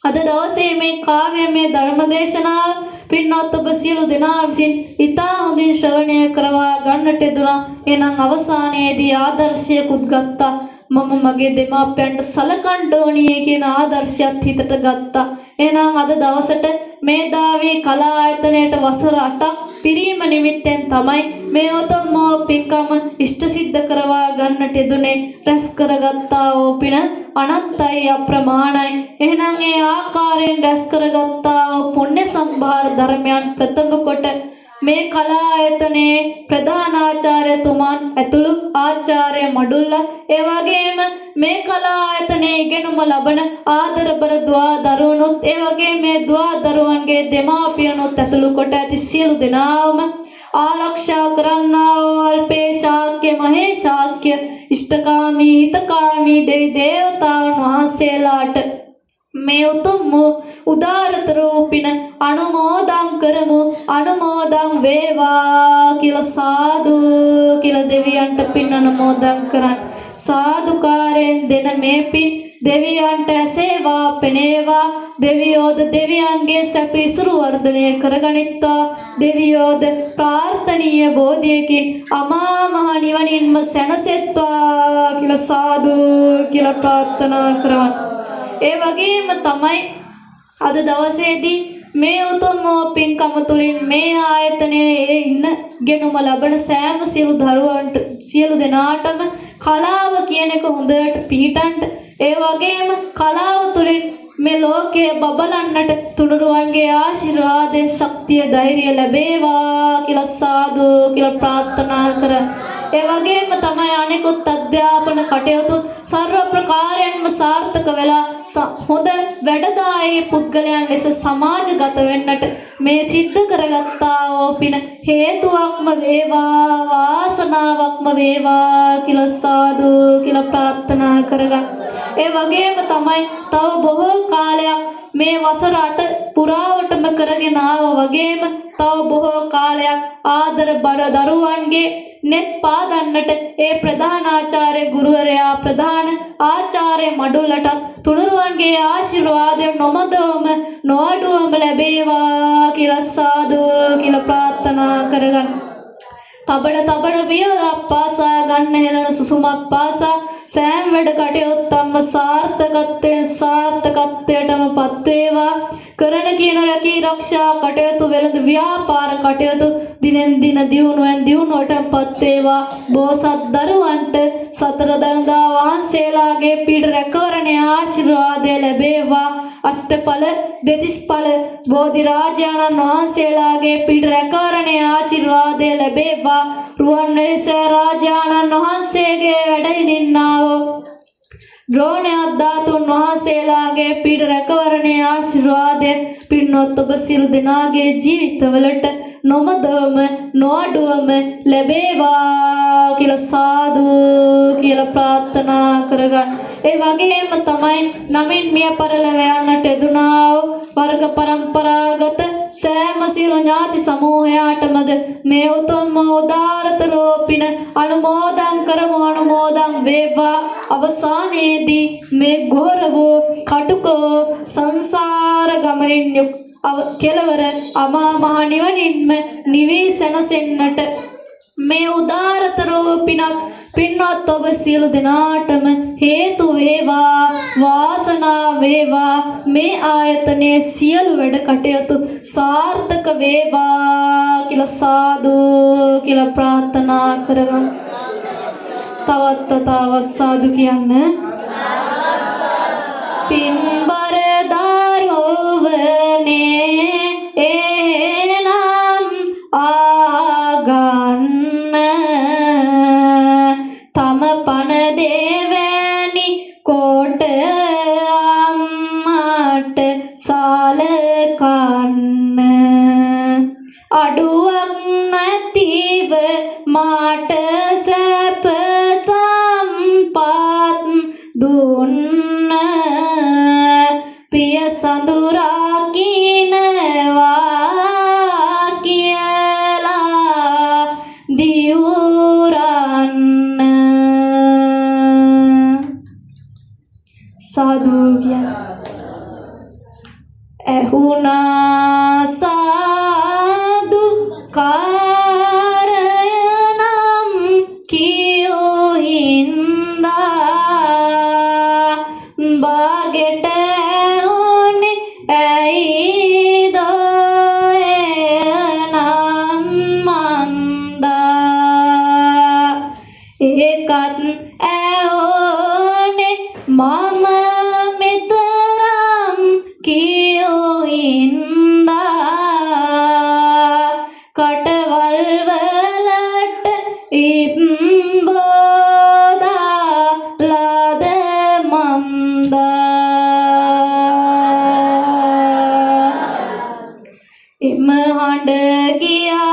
අද දවසේ මේ කාව්‍යමය ධර්මදේශනාව පින්වත් ඔබ සියලු දෙනා විසින් ඉතා හොඳින් ශ්‍රවණය කරවා ගන්නට යෙදුණා. එහෙනම් අවසානයේදී ආදර්ශයකුත් ගත්තා. මම මගේ දෙමාපියන්ට සලකන්න ඕනියේ කියන ආදර්ශයත් හිතට ගත්තා. එහෙනම් අද දවසට මේදාවේ කලා ආයතනයේට වසර 8ක් පිරීම නිමිත්තෙන් තමයි මේ උතුම් පින්කම ඉෂ්ට සිද්ධ කරවා ගන්නට යෙදුනේ. රැස් කරගත්තා වූ පින අනත්තයි අප්‍රමාණයි. එහෙනම් ඒ ආකාරයෙන් රැස් කරගත්තා වූ පුණ්‍ය සම්භාර ධර්මයන් ප්‍රථම කොට මේ කලා ආයතනයේ ප්‍රධානාචාර්යතුමන් ඇතුළු ආචාර්ය මඩුල්ල ඒ වගේම මේ කලා ආයතනයේ ඉගෙනුම ලබන ආදරබර දුවා දරුවනුත් ඒ වගේ මේ දුවා දරුවන්ගේ දෙමාපියනුත් ඇතුළු කොට ඇති සියලු දෙනාම ආරක්ෂා කරන්නා වූ අල්පේ ශාක්‍ය මහේ ශාක්‍ය ඉෂ්ඨකාමී හිතකාමී දෙවි දේවතාවුන් වහන්සේලාට මේ උතුම් උදාරතර පින අනුමෝදන් කරමු. අනුමෝදන් වේවා කියලා සාදු කියලා දෙවියන්ට පින් අනුමෝදන් කරන් සාදුකාරයෙන් දෙන මේ පින් දෙවියන්ට ඇසේවා පෙනේවා. දෙවියෝද දෙවියන්ගේ සැප ඉසුරු වර්ධනය කරගනිත්වා. දෙවියෝද ප්‍රාර්ථනීය බෝධියකින් අමා මහ නිවනින්ම සැනසෙත්වා කියලා සාදු කියලා ප්‍රාර්ථනා කරන් ඒ වගේම තමයි අද දවසේදී මේ උතුම් පින්කම තුලින් මේ ආයතනයේ ඉන්න ගෙනුම ලබන සෑම සියලු දරුවන්ට සියලු දෙනාටම කලාව කියන එක හොඳට පිහිටන්ට ඒ වගේම කලාව තුලින් මේ ලෝකයේ බබලන්නට තුනුරුවන්ගේ ආශිර්වාදයේ ශක්තිය ධෛර්යය ලැබේවා කියලා සාදු කියලා ප්‍රාර්ථනා කරා. ඒ වගේම තමයි අනෙකුත් අධ්‍යාපන කටයුතු සර්ව ප්‍රකාරයෙන්ම සාර්ථක වෙලා හොඳ වැඩදායී පුද්ගලයන් ලෙස සමාජගත වෙන්නට මේ සිද්ධ කරගත්තා වූ පින හේතුවක්ම වේවා වාසනාවක්ම වේවා කියලා සාදු කියලා ප්‍රාර්ථනා කරගන්න. ඒ වගේම තමයි තව බොහෝ කාලයක් මේ වසර 8 පුරාවටම කරගෙන ආව වගේම තව බොහෝ කාලයක් ආදර බර දරුවන්ගේ net පාදන්නට ඒ ප්‍රධානාචාර්ය ගුරුවරයා ප්‍රධාන ආචාර්ය මඩුල්ලටත් තුනුරුවන්ගේ ආශිර්වාදය නොමදවම නොඅඩුවම ලැබේවා කියලා සාදු කියලා ප්‍රාර්ථනා කරගන්න. තබන පියවර පාසා ගන්න හෙළන සුසුමක් පාසා සෑම වැඩ කටයුත්තක්ම සාර්ථකත්වයටම පත් වේවා. කරන කියන රැකී ආරක්ෂා කටයුතු වෙළඳ ව්‍යාපාර කටයුතු දිනෙන් දින දියුණුවටපත් වේවා. බෝසත් දරුවන්ට සතර දළදා වහන්සේලාගේ පීඩ රැකවරණේ ආශිර්වාදය ලැබේවා. අෂ්ටඵල දෙතිස්ඵල බෝධි රාජානන් වහන්සේලාගේ පීඩ රැකවරණේ ආශිර්වාදය ලැබේවා. රුවන්වැලිසෑය රාජානන් වහන්සේගේ වැඩ හිඳින්නා වූ ද්‍රෝණයක් ධාතුන් වහන්සේලාගේ පීඩ රැකවරණේ ආශිර්වාදය පින්වත් ඔබ සියලු දෙනාගේ ජීවිතවලට නොමදවම නොඅඩුවම ලැබේවා කියලා සාදු කියලා ප්‍රාර්ථනා කරගන්න. ඒ වගේම තමයි නමින් මිය පරලව යන්නට යෙදුනා වූ වර්ග පරම්පරාගත සෑම සියලු ඥාති සමූහයාටමද මේ උතුම් උදාරතර පින අනුමෝදන් කරමු. අනුමෝදන් වේවා. අවසානයේදී මේ ගෝර වූ කටුක සංසාර ගමනින් යුක් කෙලවර අමා මහ නිවනින්ම නිවී සැනසෙන්නට මේ උදාරතර පින්වත් ඔබ සියලු දෙනාටම හේතු වේවා වාසනාව වේවා. මේ ආයතනයේ සියලු වැඩ කටයුතු සාර්ථක වේවා කියලා සාදු කියලා ප්‍රාර්ථනා කරගන්න. තවත් සාදු කියන්න. පින්බර දරුවනේ එනම් ආගන්න තම පන දෙවැනි කොට අම්මට සලකන්න අඩුවක් නැතිව මාට සැප සම්පත් දුන්න පිය සඳුරා කිනවා කියලා දියුරන්න සාදු කියන ඇහුනා සාදු කාරයනම් කියෝ හින්දා යත් ඇහෝනේ මම මෙතරම් කියෝ ඉන්දා කටවල් වලට ඉම්බෝදා ලාද මන්දා එම හඬ ගියා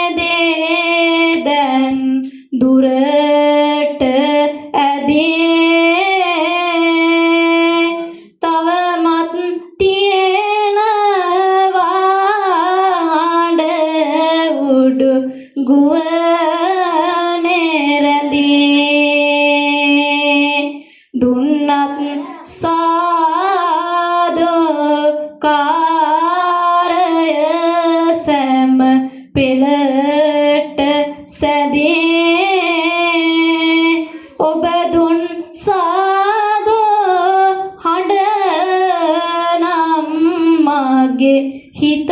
විහෙදේ දැන් දුරට ඇදී තවමත් තියෙනවා හඬ උඩු ගුවනේ රැඳී දුන්නත් සාදෝකාරය සෑම පෙළට සැදී ඔබ දුන් සාදෝ හඬ නම් මගේ හිතට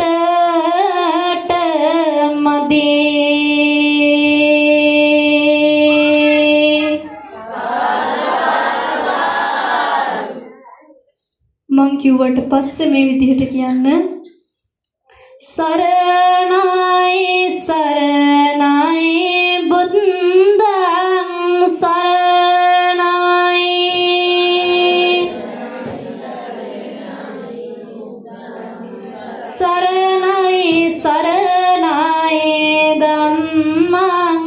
මදී මං කිව්වට පස්සේ මේ විදිහට කියන්න සරණයි සරණයි බුද්දං සරණයි සරණයි සරණයි ධම්මං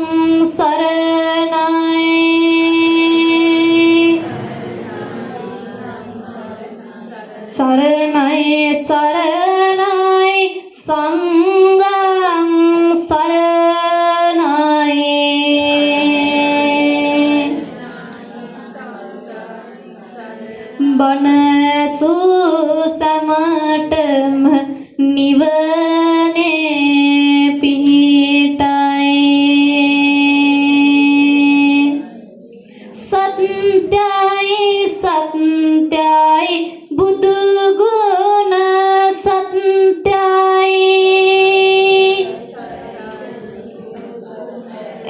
සරණයි සරණයි සරණයි සංඝං සරණයි බණ සුසමටම නිවනේ පිහිටයි සත්‍යයි සත්‍යයි බුදු ගුණ සත්‍යයි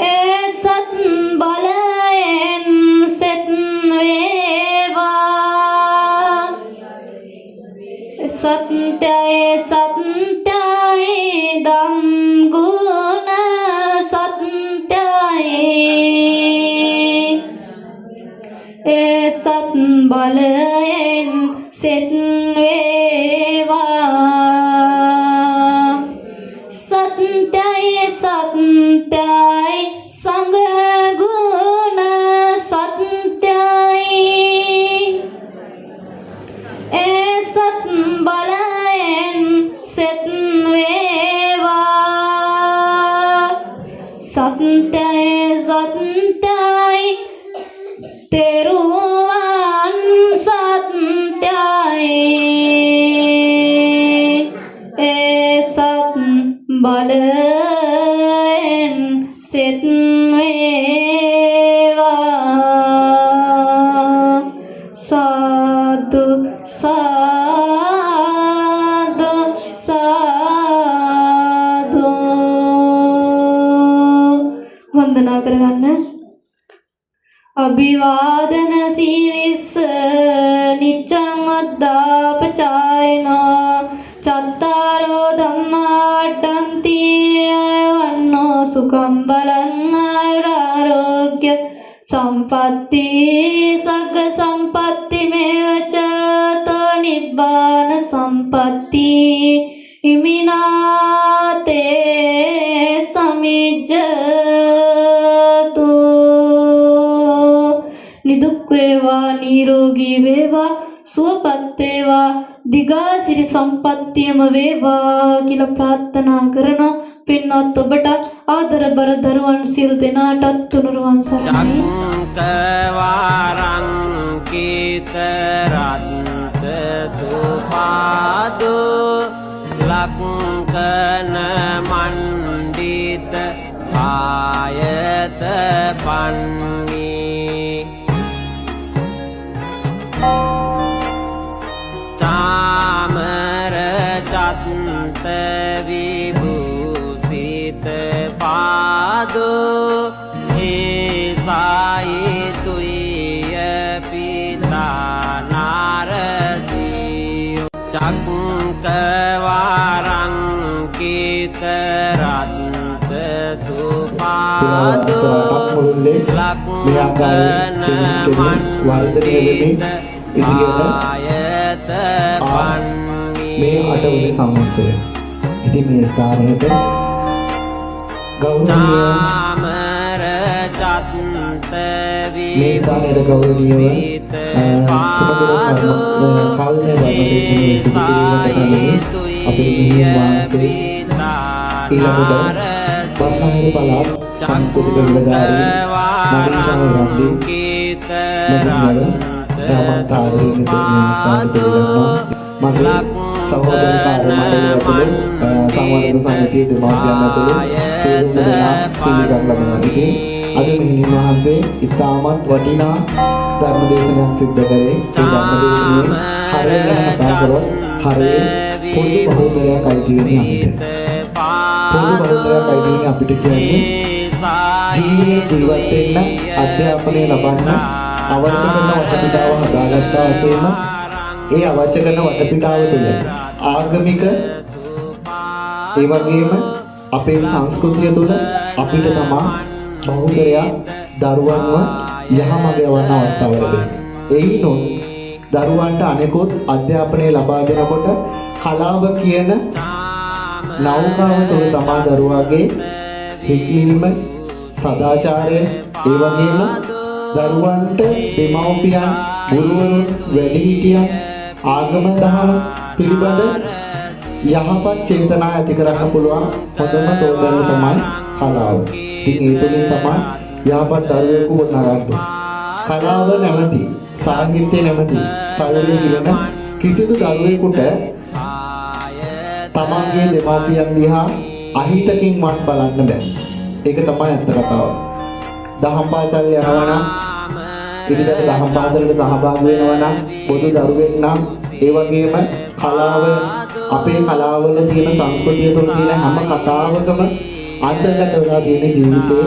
ඒ සත් බලයෙන් සෙත් වේවා සත්‍යයි සත්‍යයි ධම් ගුණ සත්‍යයි ඒ සත් බලයෙන් සෙත් වේවා සත්‍යයි සත්‍යයි සංඝ ගුණ සත්‍යයි ඒ සත් බලයෙන් සෙත් වේවා සත්‍යයි සත්‍යයි තෙරුවන් සත්‍යයි ඒ සත් බලයෙන් සෙත් වේවා සාදු සාදු සාදු වන්දනා කරගන්න අභිවාදන සීලිස්ස නිච්ඡං අද්දාපචායනෝ චත්තාරෝ ධම්මාඩ්ඩන්ති අයවන්නෝ සුඛං බලං ආයුරාෝග්‍ය සම්පatti සග්ග සම්පatti මේවච තෝ නිබ්බාන සම්පatti ඉමිනාතේ සමිජ්ජතු නිදුක් වේවා නිරෝගී වේවා සුවපත් වේවා දිගාසිරි සම්පත්තියම වේවා කියලා ප්‍රාර්ථනා කරනවා පින්වත් ඔබට ආදර බර දරුවන් සියලු දෙනාටත් තුනුරුවන් සරණයි චක්කවාරං කීතරත්ත සුපාදෝ ලක්කන මණ්ඩිත ආයත පන්නී චාමර චත්ත විභූසිත පා රත්ත පුරාවර්ෂ 8ක් මුළුල්ලේ මේ ආකාරයෙන් කෙලින් වර්ධනය වෙමින් ඉදිරියට මේ 8 වෙනි සංවත්සරය. ඉතින් මේ ස්ථානයට ගෞරවනීය මේ ස්ථානයට ගෞරවනීයව සමගර කාලනේ ධර්මදේශනයේ සිදු කිරීමට කලින් අපේ මිහිඳු වහන්සේ ඊළඟට බස්නාහිර පළාත් සංස්කෘතික විද්‍යාලයේ නගරශාල රන්දි මදුනල තමන්ට ආදරණීය නියම ස්ථාන පිළිගන්නවා. මගේ සහෝදර කාර්යමණ්ඩලය ඇතුළු සංවර්ධන සමිතිය දෙමාපියන් ඇතුළු සියලුම දෙනා පිළිගන්න ලබනවා. ඉතින් අද මෙහිණින් වහන්සේ ඉතාමත් වටිනා ධර්මදේශනයක් සිද්ධ කරේ. ඒ ධර්මදේශනයේ හරය ගැන කතා කරොත් හරයේ පොදු බහුතරයක් අයිති වෙන්නේ අපිට. පොදු බහුතරයක් අයිති වෙන්නේ අපිට කියන්නේ ජීවිතේ ජීවත් වෙන්න අධ්‍යාපනය ලබන්න අවශ්‍ය කරන වටපිටාව හදාගත්තා වශයෙන්ම ඒ අවශ්‍ය කරන වටපිටාව තුළ ආගමික ඒ වගේම අපේ සංස්කෘතිය තුළ අපිට තමා බහුතරයක් දරුවන්ව යහමඟ යවන්න අවස්ථාව ලැබෙනවා. එයිනොත් දරුවන්ට අනෙකුත් අධ්‍යාපනය ලබා දෙනකොට කලාව කියන නෞකාව තුළ තමා දරුවාගේ හික්මීම සදාචාරය ඒ වගේම දරුවන්ට දෙමව්පියන් ගුරුවරුන් වැඩිහිටියන් ආගම දහම පිළිබඳ යහපත් චේතනා ඇති කරන්න පුළුවන් හොඳම තෝරන්න තමයි කලාව. ඉතින් ඒ තුලින් තමයි යහපත් දරුවෙකු වුණාගන්නේ. කලාව නැමැති සාහිත්‍ය නැමැති සයුරේ ගිලන කිසිදු දරුවෙකුට තමන්ගේ දෙමාපියන් දිහා අහිතකින් වත් බලන්න බෑ. ඒක තමයි ඇත්ත කතාව. දහම් පාසල් යනවා නම් ඉදිරියට දහම් පාසලට සහභාගී වෙනවා නම් පොදු දරුවෙක් නම් ඒ වගේම කලාව අපේ කලාවල තියෙන සංස්කෘතිය තුළ තියෙන හැම කතාවකම අන්තර්ගත වෙලා තියෙන ජීවිතේ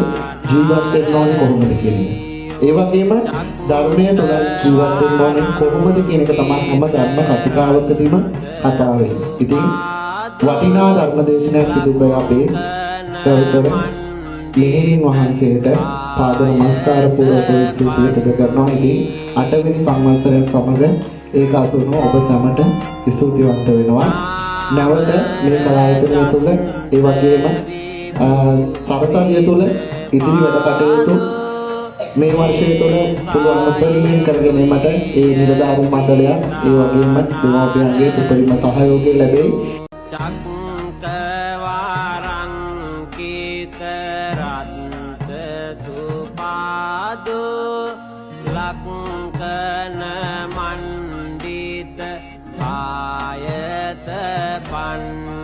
ජීවත් වෙන්න ඕනේ කොහොමද කියන එක. ඒ වගේම ධර්මයේ තුළ ජීවත් වෙන්න ඕනේ කොහොමද කියන එක තමයි හැම ධර්ම කතිකාවකදීම කතා වෙන්නේ. ඉතින් වටිනා ධර්ම දේශනාවක් සිදු කර අපේ ගෞතම මෙහෙණින් වහන්සේට පාද නමස්කාර පූර්වක ස්තුතිය පුද කරනවා. ඉතින් 8 වෙනි සංවත්සරය සමග ඒක අසුණු ඔබ සැමට ස්තුතිවන්ත වෙනවා. නැවත මේ කලායතනය තුළ ඒ වගේම සරසවිය තුළ ඉදිරි වැඩ කටයුතු මේ වර්ෂය තුළ පුළුවන් උපරිමයෙන් කරගෙන යාමට ඒ නිලධාරී මණ්ඩලයක් ඒ වගේම දෙමාපියන්ගේ උපරිම සහයෝගය ලැබෙයි. ලක්කන මණ්ඩිත ආයත පන්න